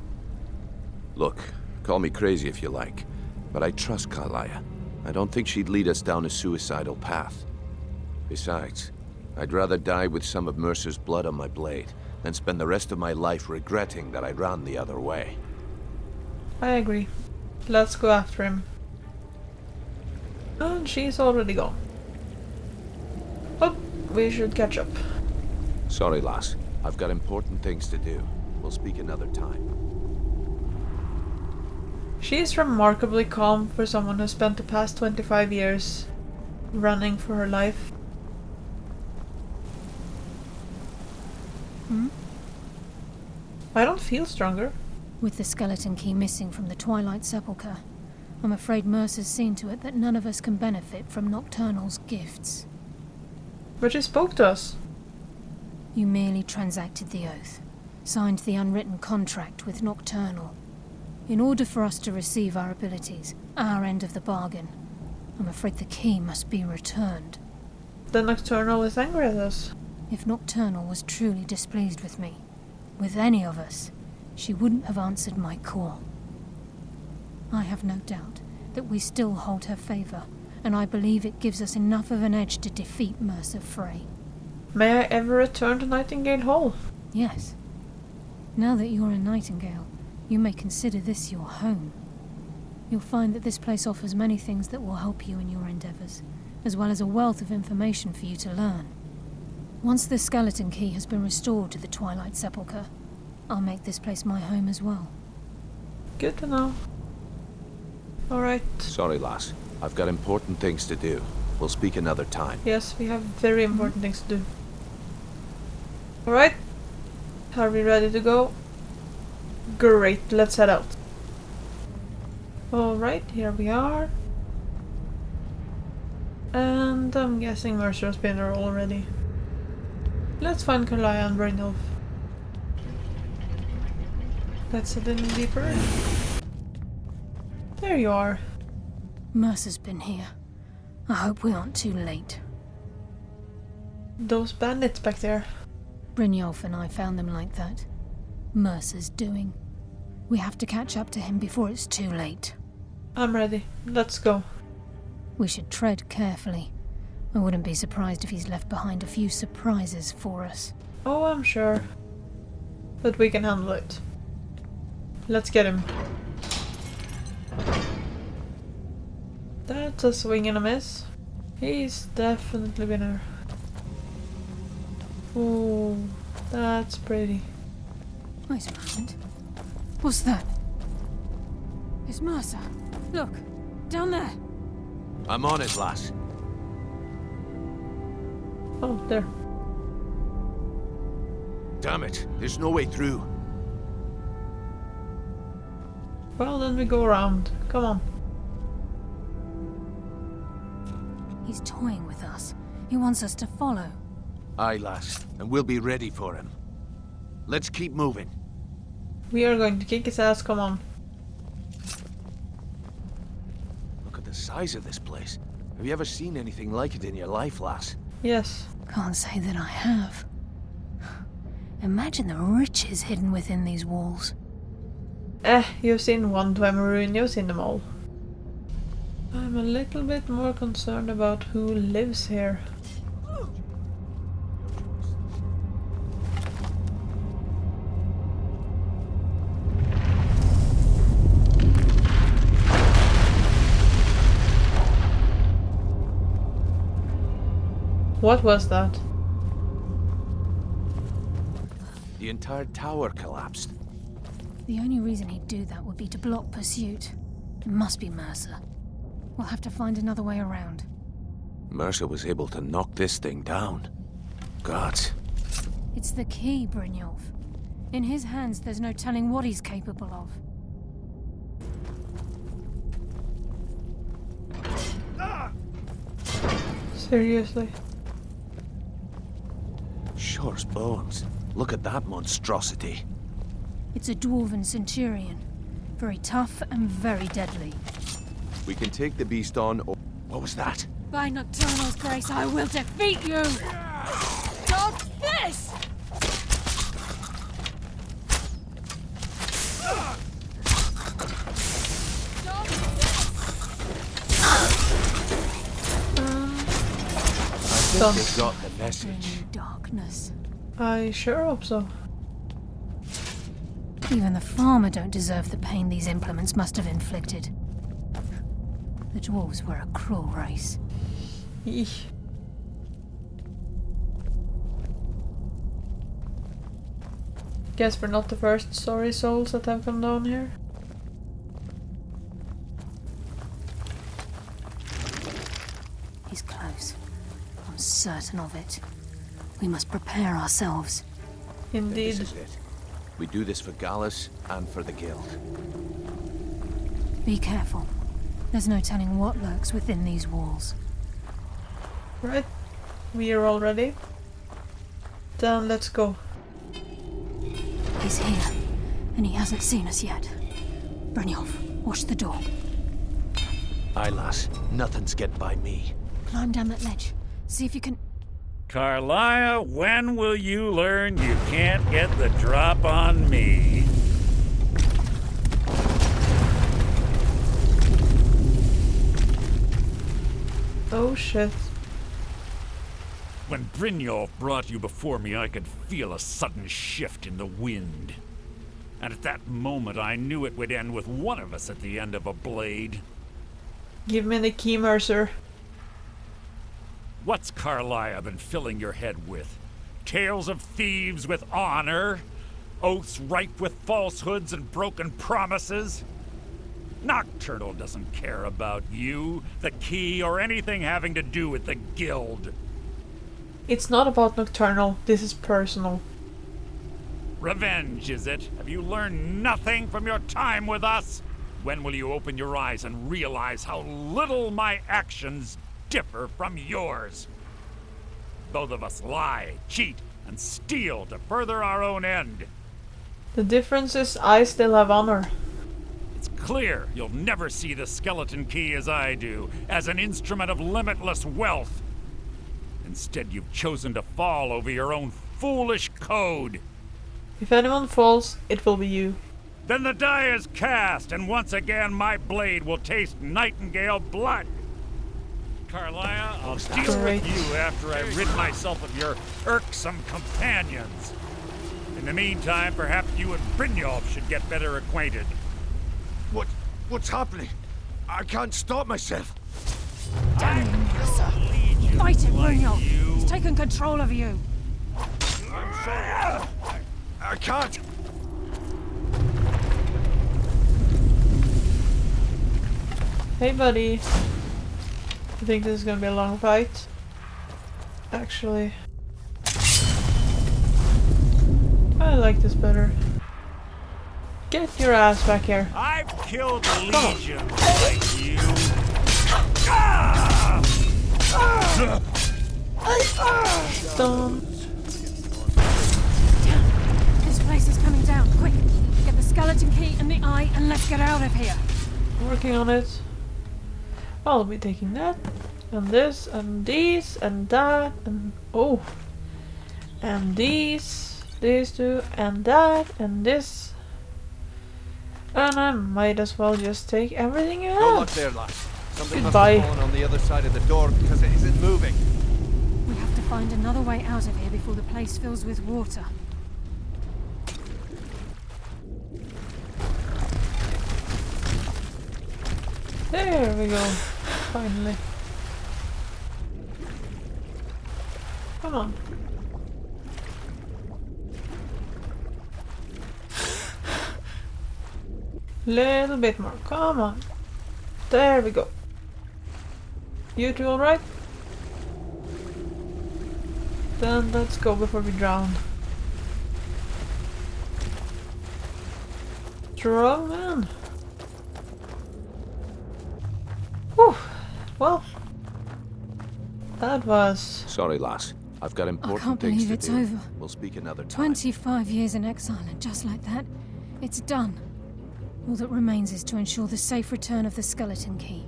[SPEAKER 3] Look, call me crazy if you like, but I trust Carlia. I don't think she'd lead us down a suicidal path. Besides, I'd rather die with some of Mercer's blood on my blade than spend the rest of my life regretting that I ran the other way.
[SPEAKER 1] I agree. Let's go after him. And she's already gone. Oh, we should catch up.
[SPEAKER 3] Sorry, lass. I've got important things to do. We'll speak another time.
[SPEAKER 1] She's remarkably calm for someone who spent the past 25 years running for her life. I don't feel stronger.
[SPEAKER 2] With the skeleton key missing from the Twilight Sepulchre, I'm afraid Mercer's seen to it that none of us can benefit from Nocturnal's gifts.
[SPEAKER 1] But she spoke to us.
[SPEAKER 2] You merely transacted the oath, signed the unwritten contract with Nocturnal. In order for us to receive our abilities, our end of the bargain, I'm afraid the key must be returned.
[SPEAKER 1] The Nocturnal is angry at us.
[SPEAKER 2] If Nocturnal was truly displeased with me, with any of us, she wouldn't have answered my call. I have no doubt that we still hold her favor, and I believe it gives us enough of an edge to defeat Mercer Frey.
[SPEAKER 1] May I ever return to Nightingale Hall?
[SPEAKER 2] Yes. Now that you're in Nightingale, you may consider this your home. You'll find that this place offers many things that will help you in your endeavors, as well as a wealth of information for you to learn. Once the skeleton key has been restored to the Twilight Sepulchre, I'll make this place my home as well.
[SPEAKER 1] Good to know. Alright.
[SPEAKER 3] Sorry, lass. I've got important things to do. We'll speak another time.
[SPEAKER 1] Yes, we have very important things to do. Alright. Are we ready to go? Great, let's head out. Alright, here we are. And I'm guessing Mercer's been there already. Let's find Kalaya and Brynjolf. Let's head in deeper. There you are.
[SPEAKER 2] Mercer's been here. I hope we aren't too late.
[SPEAKER 1] Those bandits back there.
[SPEAKER 2] Brynjolf and I found them like that. Mercer's doing. We have to catch up to him before it's too late.
[SPEAKER 1] I'm ready. Let's go.
[SPEAKER 2] We should tread carefully. I wouldn't be surprised if he's left behind a few surprises for us.
[SPEAKER 1] Oh, I'm sure. But we can handle it. Let's get him. That's a swing and a miss. He's definitely been there. Ooh, that's pretty.
[SPEAKER 2] Wait a moment. What's that? It's Mercer. Look, down there.
[SPEAKER 3] I'm on it, lass.
[SPEAKER 1] Oh, there.
[SPEAKER 3] Damn it, there's no way through.
[SPEAKER 1] Well, then we go around. Come on.
[SPEAKER 2] He's toying with us. He wants us to follow.
[SPEAKER 3] Aye, lass, and we'll be ready for him. Let's keep moving.
[SPEAKER 1] We are going to kick his ass, come on.
[SPEAKER 3] Look at the size of this place. Have you ever seen anything like it in your life, lass?
[SPEAKER 1] Yes.
[SPEAKER 2] Can't say that I have. Imagine the riches hidden within these walls.
[SPEAKER 1] You've seen one Dwemer, you've seen them all. I'm a little bit more concerned about who lives here. What was that?
[SPEAKER 3] The entire tower collapsed.
[SPEAKER 2] The only reason he'd do that would be to block pursuit. It must be Mercer. We'll have to find another way around.
[SPEAKER 3] Mercer was able to knock this thing down. Gods.
[SPEAKER 2] It's the key, Brynjolf. In his hands, there's no telling what he's capable of.
[SPEAKER 1] Seriously?
[SPEAKER 3] Shore's bones. Look at that monstrosity.
[SPEAKER 2] It's a dwarven centurion. Very tough and very deadly.
[SPEAKER 3] We can take the beast on, or... What was that?
[SPEAKER 2] By Nocturnal's grace, I will defeat you! Stop this! Stop
[SPEAKER 3] this! I think they got the message.
[SPEAKER 2] Darkness.
[SPEAKER 1] I sure hope so.
[SPEAKER 2] Even the farmer don't deserve the pain these implements must have inflicted. The dwarves were a cruel race.
[SPEAKER 1] Eesh. Guess we're not the first sorry souls that have come down here.
[SPEAKER 2] He's close. I'm certain of it. We must prepare ourselves.
[SPEAKER 1] Indeed.
[SPEAKER 3] This is it. We do this for Gallus and for the guild.
[SPEAKER 2] Be careful. There's no telling what lurks within these walls.
[SPEAKER 1] Right. We are all ready. Then let's go.
[SPEAKER 2] He's here, and he hasn't seen us yet. Brynjolf, watch the door.
[SPEAKER 3] Aye, lass. Nothing's get by me.
[SPEAKER 2] Climb down that ledge. See if you can...
[SPEAKER 12] Carlia, when will you learn you can't get the drop on me?
[SPEAKER 1] shit.
[SPEAKER 12] When Brynjolf brought you before me, I could feel a sudden shift in the wind. And at that moment, I knew it would end with one of us at the end of a blade.
[SPEAKER 1] Give me the key, Mercer.
[SPEAKER 12] What's Carlia been filling your head with? Tales of thieves with honor? Oaths ripe with falsehoods and broken promises? Nocturnal doesn't care about you, the key, or anything having to do with the guild.
[SPEAKER 1] It's not about Nocturnal. This is personal.
[SPEAKER 12] Revenge, is it? Have you learned nothing from your time with us? When will you open your eyes and realize how little my actions differ from yours? Both of us lie, cheat, and steal to further our own end.
[SPEAKER 1] The difference is I still have honor.
[SPEAKER 12] It's clear you'll never see the skeleton key as I do, as an instrument of limitless wealth. Instead, you've chosen to fall over your own foolish code.
[SPEAKER 1] If anyone falls, it will be you.
[SPEAKER 12] Then the die is cast, and once again my blade will taste nightingale blood. Carlia, I'll deal with you after I rid myself of your irksome companions. In the meantime, perhaps you and Brynjolf should get better acquainted.
[SPEAKER 3] What's happening? I can't stop myself.
[SPEAKER 2] Damn you, Mercer. Fight it, Brynjolf. He's taken control of you.
[SPEAKER 3] I'm sorry. I can't.
[SPEAKER 1] Hey, buddy. You think this is gonna be a long fight? Actually, I like this better. Get your ass back here.
[SPEAKER 12] I've killed legions like you. Ah!
[SPEAKER 1] Don't.
[SPEAKER 2] This place is coming down. Quick, get the skeleton key and the eye and let's get out of here.
[SPEAKER 1] Working on it. I'll be taking that, and this, and these, and that, and oh, and these two, and that, and this, and I might as well just take everything you have.
[SPEAKER 3] No luck there, lass. Something
[SPEAKER 1] Goodbye.
[SPEAKER 3] must have fallen on the other side of the door because it isn't moving.
[SPEAKER 2] We have to find another way out of here before the place fills with water.
[SPEAKER 1] There we go. Finally. Come on. Little bit more. Come on. There we go. You two alright? Then let's go before we drown. Strong man. Whew. Well, that was...
[SPEAKER 3] Sorry, lass. I've got
[SPEAKER 2] I
[SPEAKER 3] important
[SPEAKER 2] can't
[SPEAKER 3] things
[SPEAKER 2] believe
[SPEAKER 3] to
[SPEAKER 2] it's
[SPEAKER 3] do.
[SPEAKER 2] over.
[SPEAKER 3] We'll speak another time.
[SPEAKER 2] 25 years in exile, and just like that, it's done. All that remains is to ensure the safe return of the skeleton key.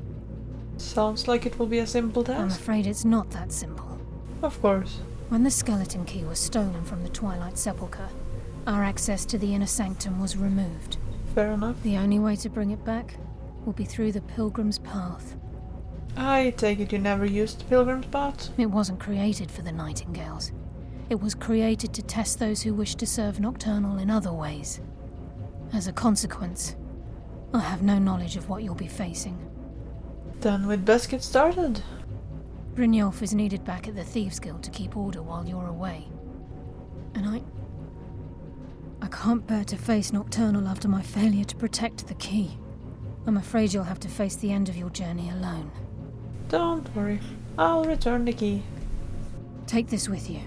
[SPEAKER 1] Sounds like it will be a simple
[SPEAKER 2] I'm
[SPEAKER 1] task.
[SPEAKER 2] afraid it's not that simple.
[SPEAKER 1] Of course.
[SPEAKER 2] When the skeleton key was stolen from the Twilight Sepulchre, our access to the inner sanctum was removed.
[SPEAKER 1] Fair enough.
[SPEAKER 2] The only way to bring it back will be through the Pilgrim's Path.
[SPEAKER 1] I take it you never used the Pilgrim's Path?
[SPEAKER 2] It wasn't created for the Nightingales. It was created to test those who wish to serve Nocturnal in other ways. As a consequence, I have no knowledge of what you'll be facing.
[SPEAKER 1] Then we'd best get started.
[SPEAKER 2] Brynjolf is needed back at the Thieves' Guild to keep order while you're away. And I can't bear to face Nocturnal after my failure to protect the key. I'm afraid you'll have to face the end of your journey alone.
[SPEAKER 1] Don't worry. I'll return the key.
[SPEAKER 2] Take this with you.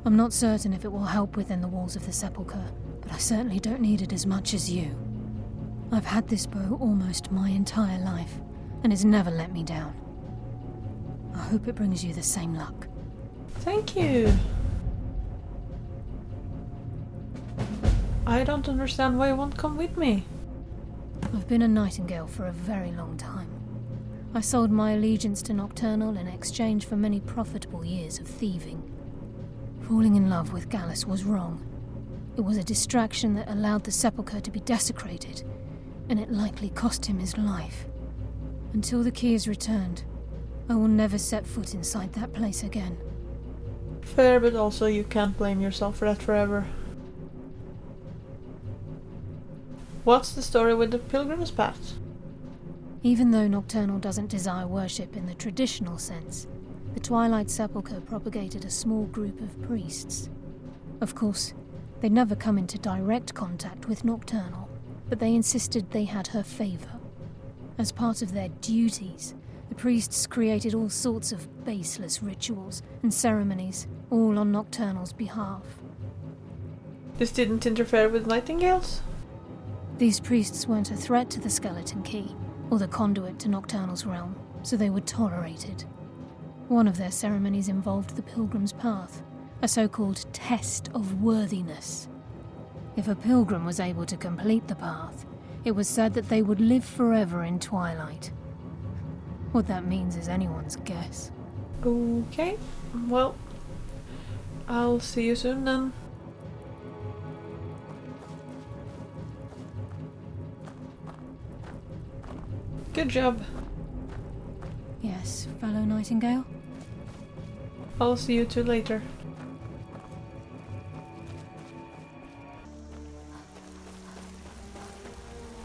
[SPEAKER 2] I'm not certain if it will help within the walls of the Sepulchre, but I certainly don't need it as much as you. I've had this bow almost my entire life, and it's never let me down. I hope it brings you the same luck.
[SPEAKER 1] Thank you. I don't understand why you won't come with me.
[SPEAKER 2] I've been a Nightingale for a very long time. I sold my allegiance to Nocturnal in exchange for many profitable years of thieving. Falling in love with Gallus was wrong. It was a distraction that allowed the Sepulchre to be desecrated, and it likely cost him his life. Until the key is returned, I will never set foot inside that place again.
[SPEAKER 1] Fair, but also you can't blame yourself for that forever. What's the story with the Pilgrim's Path?
[SPEAKER 2] Even though Nocturnal doesn't desire worship in the traditional sense, the Twilight Sepulchre propagated a small group of priests. Of course, they'd never come into direct contact with Nocturnal, but they insisted they had her favor. As part of their duties, the priests created all sorts of baseless rituals and ceremonies, all on Nocturnal's behalf.
[SPEAKER 1] This didn't interfere with Nightingales?
[SPEAKER 2] These priests weren't a threat to the Skeleton Key, or the conduit to Nocturnal's realm, so they were tolerated. One of their ceremonies involved the Pilgrim's Path, a so-called test of worthiness. If a pilgrim was able to complete the path, it was said that they would live forever in Twilight. What that means is anyone's guess.
[SPEAKER 1] Okay, well, I'll see you soon then. Good job.
[SPEAKER 2] Yes, fellow Nightingale?
[SPEAKER 1] I'll see you two later.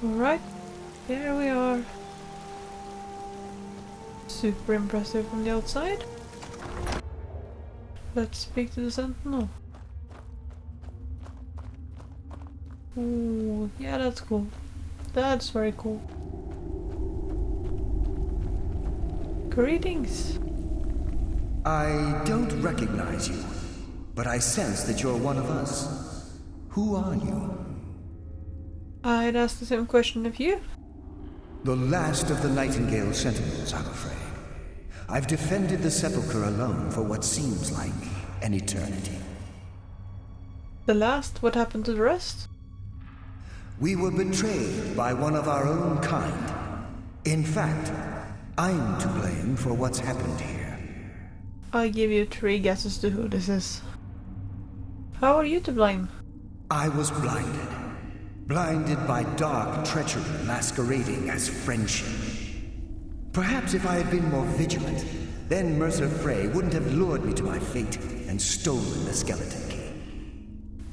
[SPEAKER 1] Alright, here we are. Super impressive from the outside. Let's speak to the Sentinel. Ooh, yeah, that's cool. That's very cool. Greetings.
[SPEAKER 13] I don't recognize you, but I sense that you're one of us. Who are you?
[SPEAKER 1] I'd ask the same question of you.
[SPEAKER 13] The last of the Nightingale Sentinels, I'm afraid. I've defended the Sepulchre alone for what seems like an eternity.
[SPEAKER 1] The last? What happened to the rest?
[SPEAKER 13] We were betrayed by one of our own kind. In fact, I'm to blame for what's happened here.
[SPEAKER 1] I give you 3 guesses to who this is. How are you to blame?
[SPEAKER 13] I was blinded. Blinded by dark treachery masquerading as friendship. Perhaps if I had been more vigilant, then Mercer Frey wouldn't have lured me to my fate and stolen the Skeleton Key.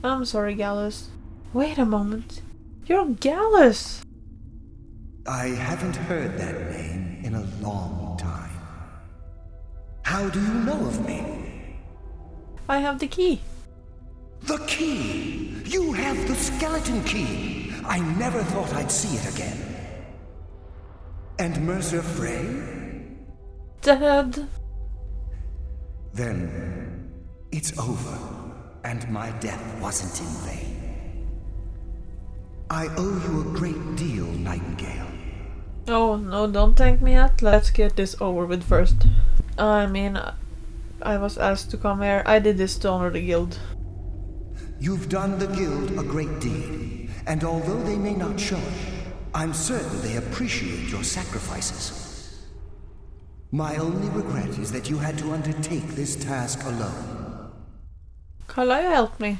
[SPEAKER 1] I'm sorry, Gallus. Wait a moment. You're Gallus!
[SPEAKER 13] I haven't heard that name in a long time. How do you know of me?
[SPEAKER 1] I have the key.
[SPEAKER 13] The key! You have the Skeleton Key! I never thought I'd see it again. And Mercer Frey?
[SPEAKER 1] Dead.
[SPEAKER 13] Then it's over, and my death wasn't in vain. I owe you a great deal, Nightingale.
[SPEAKER 1] Oh no, don't thank me yet. Let's get this over with first. I mean, I was asked to come here. I did this to honor the guild.
[SPEAKER 13] You've done the guild a great deed, and although they may not show it, I'm certain they appreciate your sacrifices. My only regret is that you had to undertake this task alone.
[SPEAKER 1] Carlia helped me.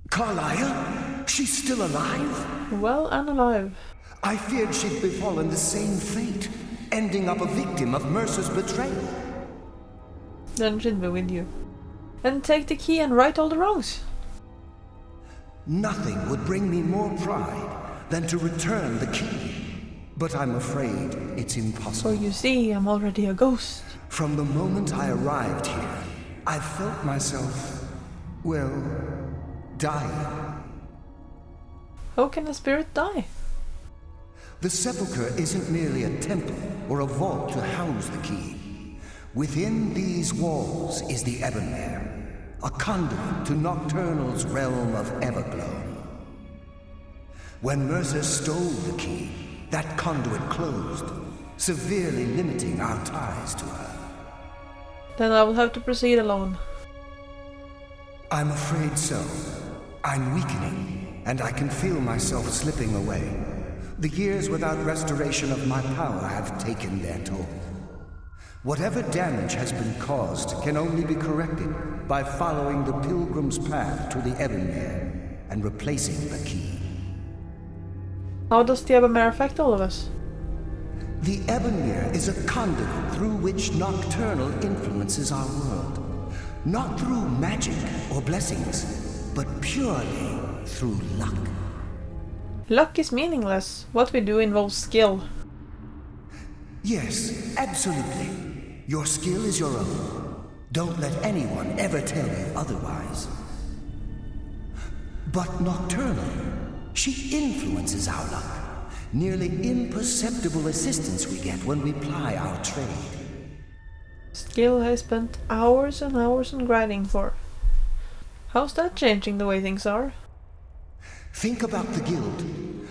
[SPEAKER 13] Carlia? She's still alive?
[SPEAKER 1] Well and alive.
[SPEAKER 13] I feared she'd befallen the same fate, ending up a victim of Mercer's betrayal.
[SPEAKER 1] Then she'd be with you. And take the key and right all the wrongs.
[SPEAKER 13] Nothing would bring me more pride than to return the key. But I'm afraid it's impossible.
[SPEAKER 1] So you see, I'm already a ghost.
[SPEAKER 13] From the moment I arrived here, I felt myself, well, dying.
[SPEAKER 1] How can a spirit die?
[SPEAKER 13] The Sepulchre isn't merely a temple or a vault to house the key. Within these walls is the Ebonmere, a conduit to Nocturnal's realm of Everglow. When Mercer stole the key, that conduit closed, severely limiting our ties to her.
[SPEAKER 1] Then I will have to proceed alone.
[SPEAKER 13] I'm afraid so. I'm weakening, and I can feel myself slipping away. The years without restoration of my power have taken their toll. Whatever damage has been caused can only be corrected by following the Pilgrim's Path to the Ebonmere and replacing the key.
[SPEAKER 1] How does the Ebonmere affect all of us?
[SPEAKER 13] The Ebonmere is a conduit through which Nocturnal influences our world. Not through magic or blessings, but purely through luck.
[SPEAKER 1] Luck is meaningless. What we do involves skill.
[SPEAKER 13] Yes, absolutely. Your skill is your own. Don't let anyone ever tell you otherwise. But Nocturnal, she influences our luck. Nearly imperceptible assistance we get when we ply our trade.
[SPEAKER 1] Skill I spent hours and hours on grinding for. How's that changing the way things are?
[SPEAKER 13] Think about the guild,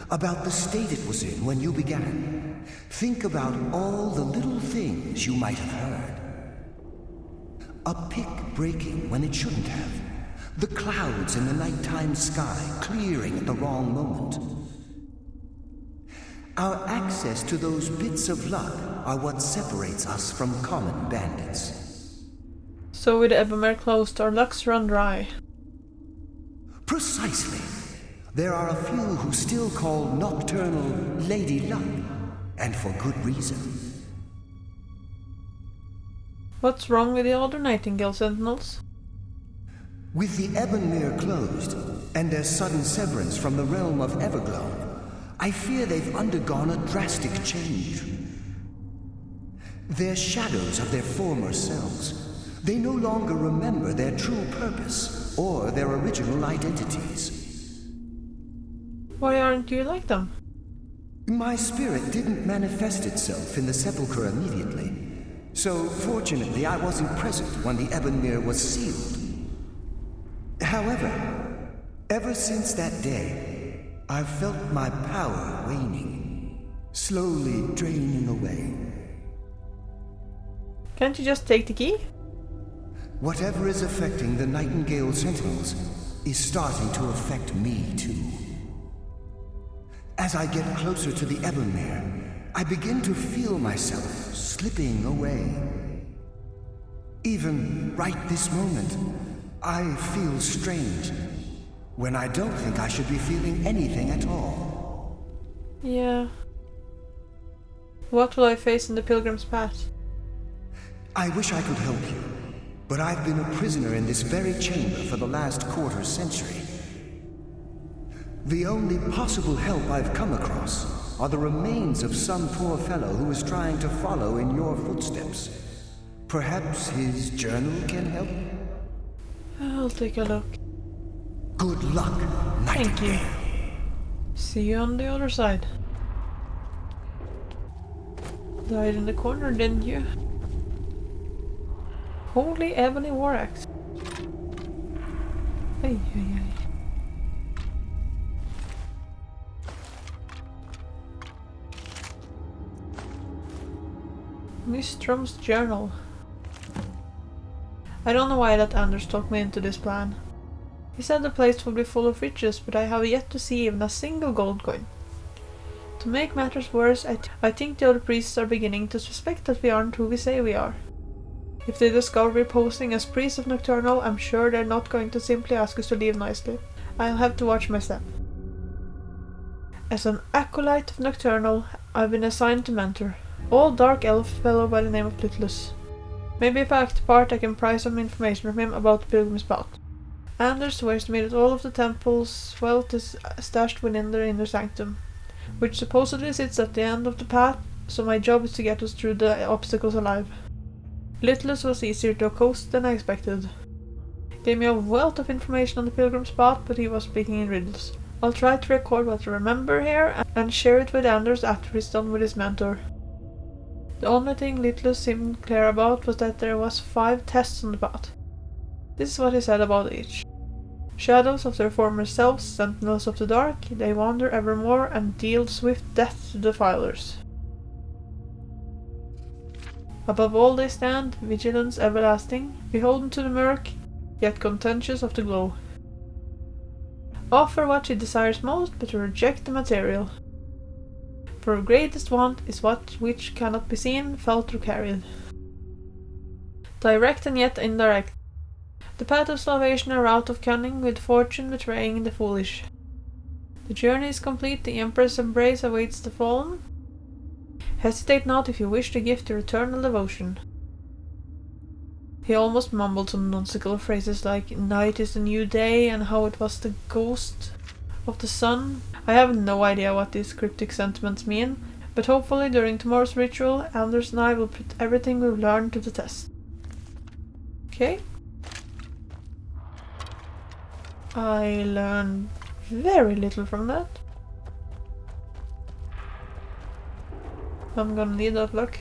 [SPEAKER 13] about the state it was in when you began. Think about all the little things you might have heard. A pick breaking when it shouldn't have. The clouds in the nighttime sky clearing at the wrong moment. Our access to those bits of luck are what separates us from common bandits.
[SPEAKER 1] So with Ebonmere closed, our lucks run dry.
[SPEAKER 13] Precisely. There are a few who still call Nocturnal Lady Luck, and for good reason.
[SPEAKER 1] What's wrong with the other Nightingale Sentinels?
[SPEAKER 13] With the Ebonmere closed, and their sudden severance from the realm of Everglow, I fear they've undergone a drastic change. They're shadows of their former selves. They no longer remember their true purpose or their original identities.
[SPEAKER 1] Why aren't you like them?
[SPEAKER 13] My spirit didn't manifest itself in the sepulchre immediately, so fortunately I wasn't present when the Ebonmere was sealed. However, ever since that day, I've felt my power waning, slowly draining away.
[SPEAKER 1] Can't you just take the key?
[SPEAKER 13] Whatever is affecting the Nightingale Sentinels is starting to affect me too. As I get closer to the Ebonmere, I begin to feel myself slipping away. Even right this moment, I feel strange, when I don't think I should be feeling anything at all.
[SPEAKER 1] Yeah. What will I face in the Pilgrim's Path?
[SPEAKER 13] I wish I could help you, but I've been a prisoner in this very chamber for the last quarter century. The only possible help I've come across are the remains of some poor fellow who is trying to follow in your footsteps. Perhaps his journal can help?
[SPEAKER 1] I'll take a look.
[SPEAKER 13] Good luck, Nightingale.
[SPEAKER 1] Thank you. See you on the other side. Died in the corner, didn't you? Holy ebony war axe. Ay, ay, ay. Mistrum's journal. I don't know why that Anders talked me into this plan. He said the place would be full of riches, but I have yet to see even a single gold coin. To make matters worse, I think the other priests are beginning to suspect that we aren't who we say we are. If they discover we're posing as priests of Nocturnal, I'm sure they're not going to simply ask us to leave nicely. I'll have to watch my step. As an acolyte of Nocturnal, I've been assigned to mentor old dark elf fellow by the name of Littlus. Maybe if I act the part, I can pry some information from him about the Pilgrim's Path. Anders swears to me that all of the temple's wealth is stashed within their inner sanctum, which supposedly sits at the end of the path, so my job is to get us through the obstacles alive. Littlus was easier to accost than I expected. Gave me a wealth of information on the Pilgrim's Path, but he was speaking in riddles. I'll try to record what I remember here and share it with Anders after he's done with his mentor. The only thing Littlus seemed clear about was that there was 5 tests on the path. This is what he said about each. Shadows of their former selves, sentinels of the dark, they wander evermore and deal swift death to defilers. Above all they stand, vigilance everlasting, beholden to the murk, yet contentious of the glow. Offer what she desires most, but reject the material. For her greatest want is what which cannot be seen, felt or carried. Direct and yet indirect. The path of salvation a route of cunning, with fortune betraying the foolish. The journey is complete, the Emperor's embrace awaits the fallen. Hesitate not if you wish to gift your eternal devotion. He almost mumbled some nonsensical phrases like night is the new day and how it was the ghost of the sun. I have no idea what these cryptic sentiments mean, but hopefully during tomorrow's ritual, Anders and I will put everything we've learned to the test. Okay. I learned very little from that. I'm gonna need that luck.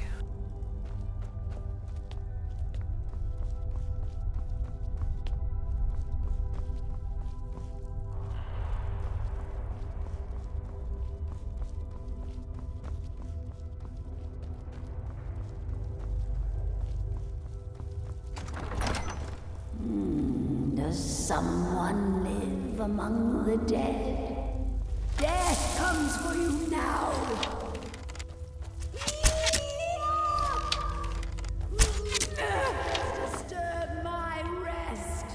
[SPEAKER 14] Does someone live among the dead? Death comes for you now! Disturb my rest!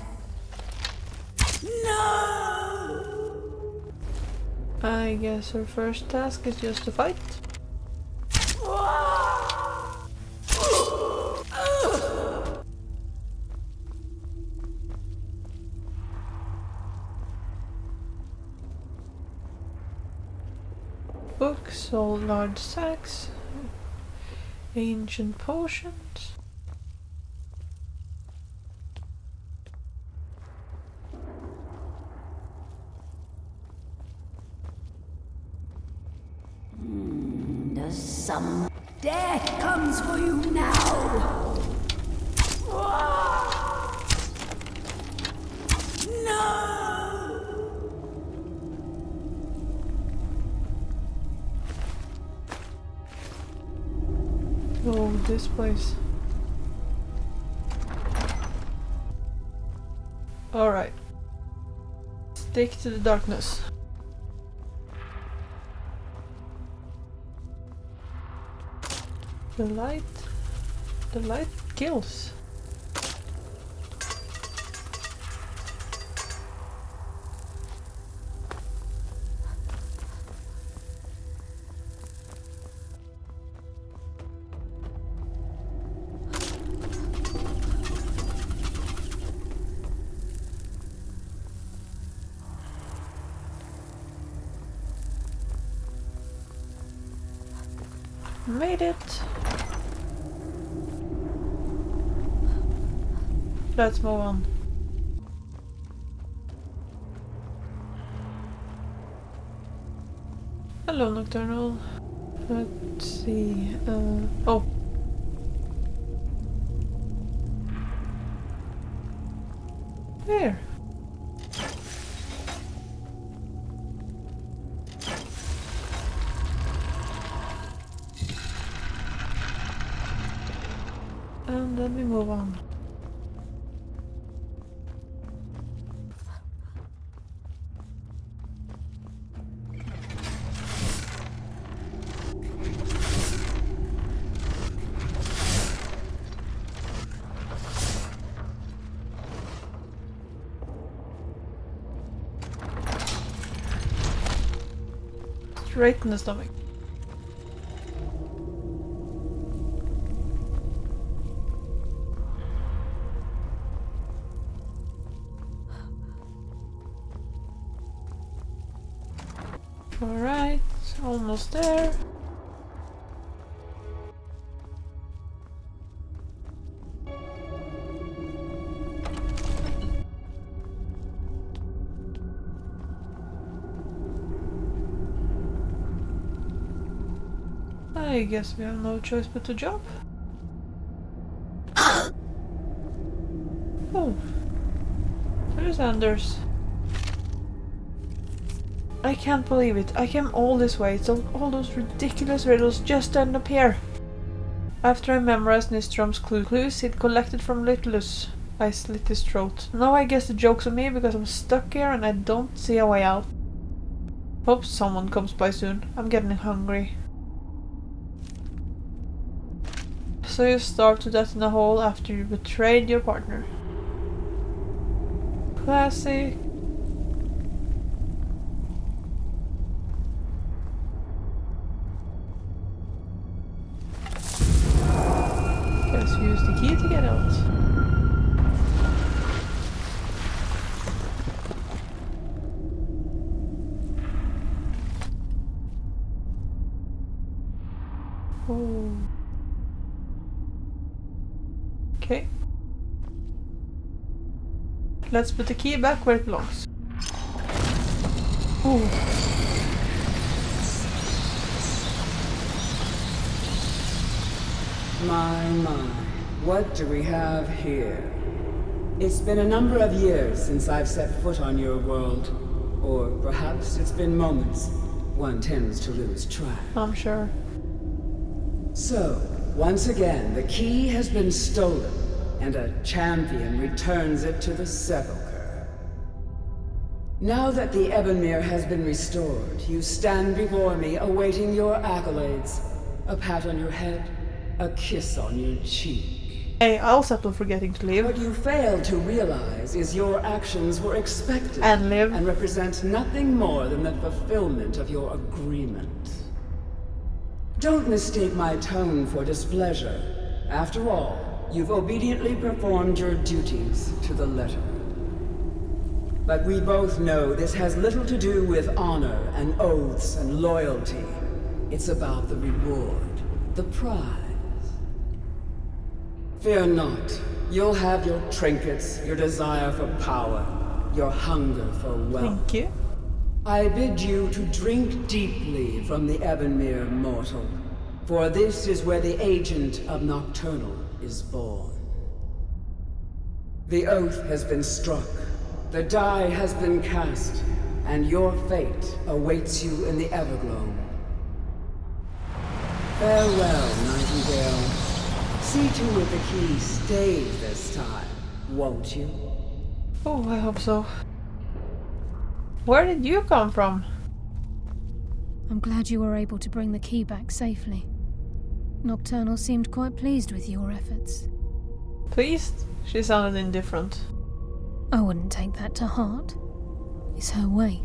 [SPEAKER 14] No!
[SPEAKER 1] I guess her first task is just to fight. Books, all large sacks, ancient potions.
[SPEAKER 14] Does some death comes for you now? No!
[SPEAKER 1] Oh, this place. Alright. Stick to the darkness. The light kills. Made it. Let's move on. Hello, Nocturnal. Let's see. Oh. Where? And then we move on. Straight in the stomach. Alright, almost there. I guess we have no choice but to jump. Oh, there's Anders. I can't believe it. I came all this way, so all those ridiculous riddles just end up here. After I memorized Nistrom's clues he'd collected from Littlus, I slit his throat. Now I guess the joke's on me because I'm stuck here and I don't see a way out. Hope someone comes by soon. I'm getting hungry. So you starved to death in a hole after you betrayed your partner. Classic. Let's use the key to get out. Oh. Okay. Let's put the key back where it belongs. Ooh.
[SPEAKER 11] My, what do we have here? It's been a number of years since I've set foot on your world. Or perhaps it's been moments. One tends to lose track.
[SPEAKER 1] I'm sure.
[SPEAKER 11] So, once again, the key has been stolen, and a champion returns it to the Sepulchre. Now that the Ebonmere has been restored, you stand before me awaiting your accolades. A pat on your head, a kiss on your cheek.
[SPEAKER 1] Hey, I'll settle for getting to leave.
[SPEAKER 11] What you fail to realize is your actions were expected
[SPEAKER 1] and live
[SPEAKER 11] and represent nothing more than the fulfillment of your agreement. Don't mistake my tone for displeasure. After all, you've obediently performed your duties to the letter. But we both know this has little to do with honor and oaths and loyalty. It's about the reward, the prize. Fear not. You'll have your trinkets, your desire for power, your hunger for wealth.
[SPEAKER 1] Thank you.
[SPEAKER 11] I bid you to drink deeply from the Ebonmere mortal, for this is where the agent of Nocturnal is born. The oath has been struck, the die has been cast, and your fate awaits you in the Evergloam. Farewell, Nightingale. See to it the key stays this time, won't you?
[SPEAKER 1] Oh, I hope so. Where did you come from?
[SPEAKER 2] I'm glad you were able to bring the key back safely. Nocturnal seemed quite pleased with your efforts.
[SPEAKER 1] Pleased? She sounded indifferent.
[SPEAKER 2] I wouldn't take that to heart. It's her way.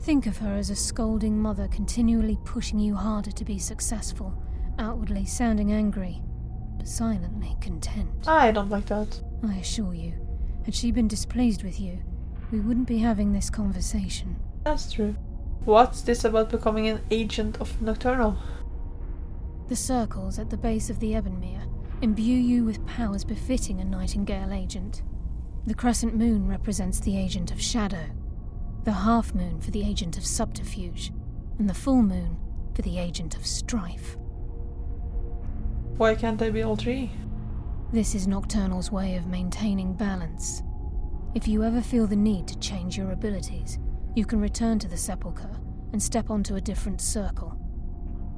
[SPEAKER 2] Think of her as a scolding mother continually pushing you harder to be successful, outwardly sounding angry, but silently content.
[SPEAKER 1] I don't like that.
[SPEAKER 2] I assure you, had she been displeased with you, we wouldn't be having this conversation.
[SPEAKER 1] That's true. What's this about becoming an agent of Nocturnal?
[SPEAKER 2] The circles at the base of the Ebonmere imbue you with powers befitting a Nightingale agent. The crescent moon represents the agent of shadow, the half moon for the agent of subterfuge, and the full moon for the agent of strife.
[SPEAKER 1] Why can't they be all three?
[SPEAKER 2] This is Nocturnal's way of maintaining balance. If you ever feel the need to change your abilities, you can return to the Sepulchre and step onto a different circle.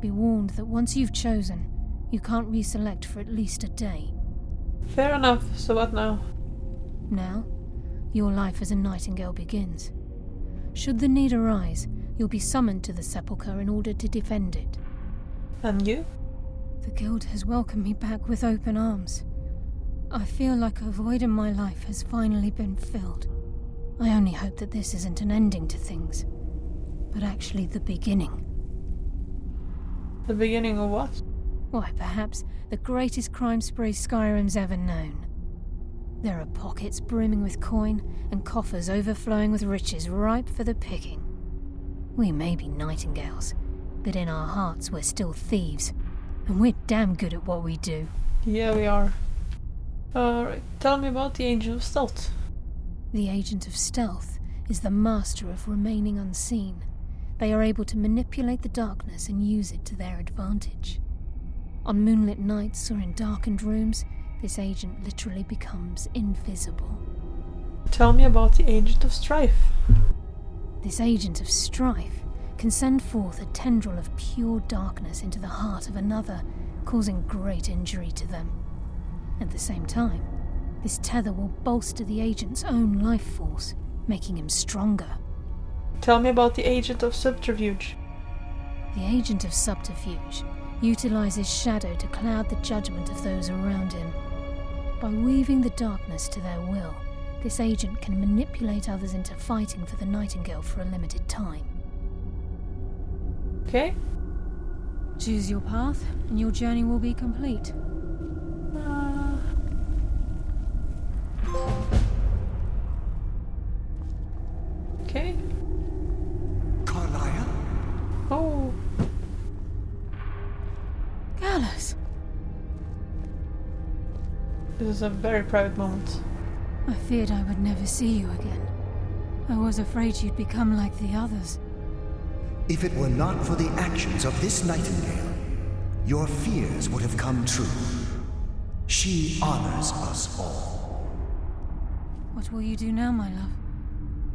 [SPEAKER 2] Be warned that once you've chosen, you can't reselect for at least a day.
[SPEAKER 1] Fair enough, so what now?
[SPEAKER 2] Now, your life as a Nightingale begins. Should the need arise, you'll be summoned to the Sepulchre in order to defend it.
[SPEAKER 1] And you?
[SPEAKER 2] The Guild has welcomed me back with open arms. I feel like a void in my life has finally been filled. I only hope that this isn't an ending to things, but actually the beginning.
[SPEAKER 1] The beginning of what?
[SPEAKER 2] Why, perhaps the greatest crime spree Skyrim's ever known. There are pockets brimming with coin and coffers overflowing with riches ripe for the picking. We may be Nightingales, but in our hearts we're still thieves, and we're damn good at what we do.
[SPEAKER 1] Yeah, we are. Alright, tell me about the Agent of Stealth.
[SPEAKER 2] The Agent of Stealth is the master of remaining unseen. They are able to manipulate the darkness and use it to their advantage. On moonlit nights or in darkened rooms, this agent literally becomes invisible.
[SPEAKER 1] Tell me about the Agent of Strife.
[SPEAKER 2] This Agent of Strife can send forth a tendril of pure darkness into the heart of another, causing great injury to them. At the same time, this tether will bolster the agent's own life force, making him stronger.
[SPEAKER 1] Tell me about the Agent of Subterfuge.
[SPEAKER 2] The Agent of Subterfuge utilizes shadow to cloud the judgment of those around him. By weaving the darkness to their will, this agent can manipulate others into fighting for the Nightingale for a limited time.
[SPEAKER 1] Okay.
[SPEAKER 2] Choose your path, and your journey will be complete. Gallus!
[SPEAKER 1] This is a very private moment.
[SPEAKER 2] I feared I would never see you again. I was afraid you'd become like the others.
[SPEAKER 13] If it were not for the actions of this nightingale, your fears would have come true. She honors us all.
[SPEAKER 2] What will you do now, my love?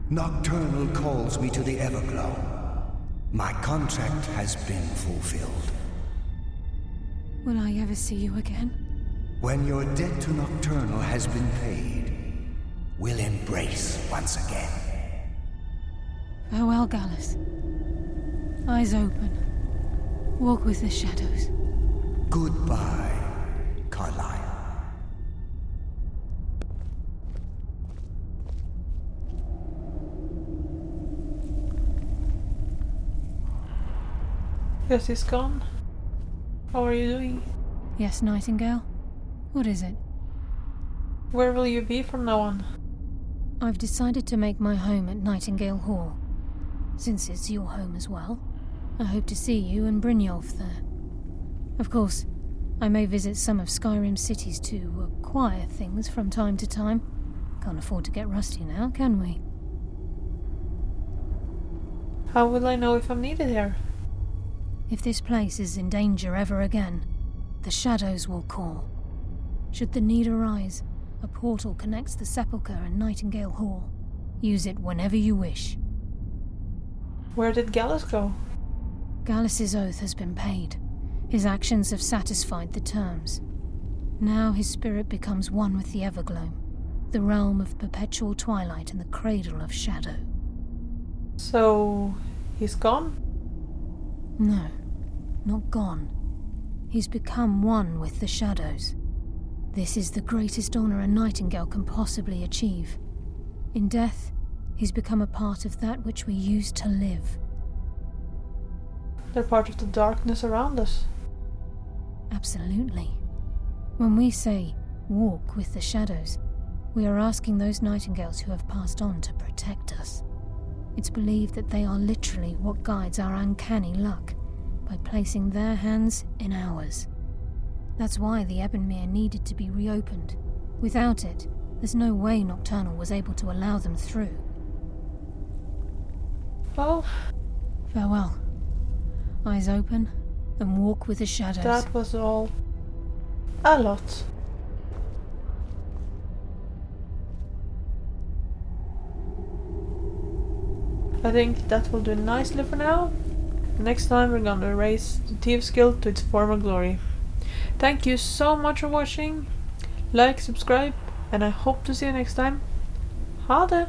[SPEAKER 13] Nocturnal calls me to the Everglow. My contract has been fulfilled.
[SPEAKER 2] Will I ever see you again?
[SPEAKER 13] When your debt to Nocturnal has been paid, we'll embrace once again.
[SPEAKER 2] Farewell, Gallus. Eyes open. Walk with the shadows.
[SPEAKER 13] Goodbye, Carlyle.
[SPEAKER 1] Yes, he's gone. How are you doing?
[SPEAKER 2] Yes, Nightingale? What is it?
[SPEAKER 1] Where will you be from now on?
[SPEAKER 2] I've decided to make my home at Nightingale Hall. Since it's your home as well, I hope to see you and Brynjolf there. Of course, I may visit some of Skyrim's cities to acquire things from time to time. Can't afford to get rusty now, can we?
[SPEAKER 1] How will I know if I'm needed here?
[SPEAKER 2] If this place is in danger ever again, the shadows will call. Should the need arise, a portal connects the Sepulchre and Nightingale Hall. Use it whenever you wish.
[SPEAKER 1] Where did Gallus go?
[SPEAKER 2] Gallus's oath has been paid. His actions have satisfied the terms. Now his spirit becomes one with the Everglow, the realm of perpetual twilight and the cradle of shadow.
[SPEAKER 1] So, he's gone?
[SPEAKER 2] No, not gone. He's become one with the shadows. This is the greatest honor a Nightingale can possibly achieve. In death, he's become a part of that which we used to live.
[SPEAKER 1] They're part of the darkness around us.
[SPEAKER 2] Absolutely. When we say, walk with the shadows, we are asking those Nightingales who have passed on to protect us. It's believed that they are literally what guides our uncanny luck, by placing their hands in ours. That's why the Ebonmere needed to be reopened. Without it, there's no way Nocturnal was able to allow them through.
[SPEAKER 1] Well,
[SPEAKER 2] farewell. Eyes open, and walk with the shadows.
[SPEAKER 1] That was all. A lot. I think that will do nicely for now. Next time we're gonna raise the Thieves Guild to its former glory. Thank you so much for watching. Like, subscribe, and I hope to see you next time. Ha det!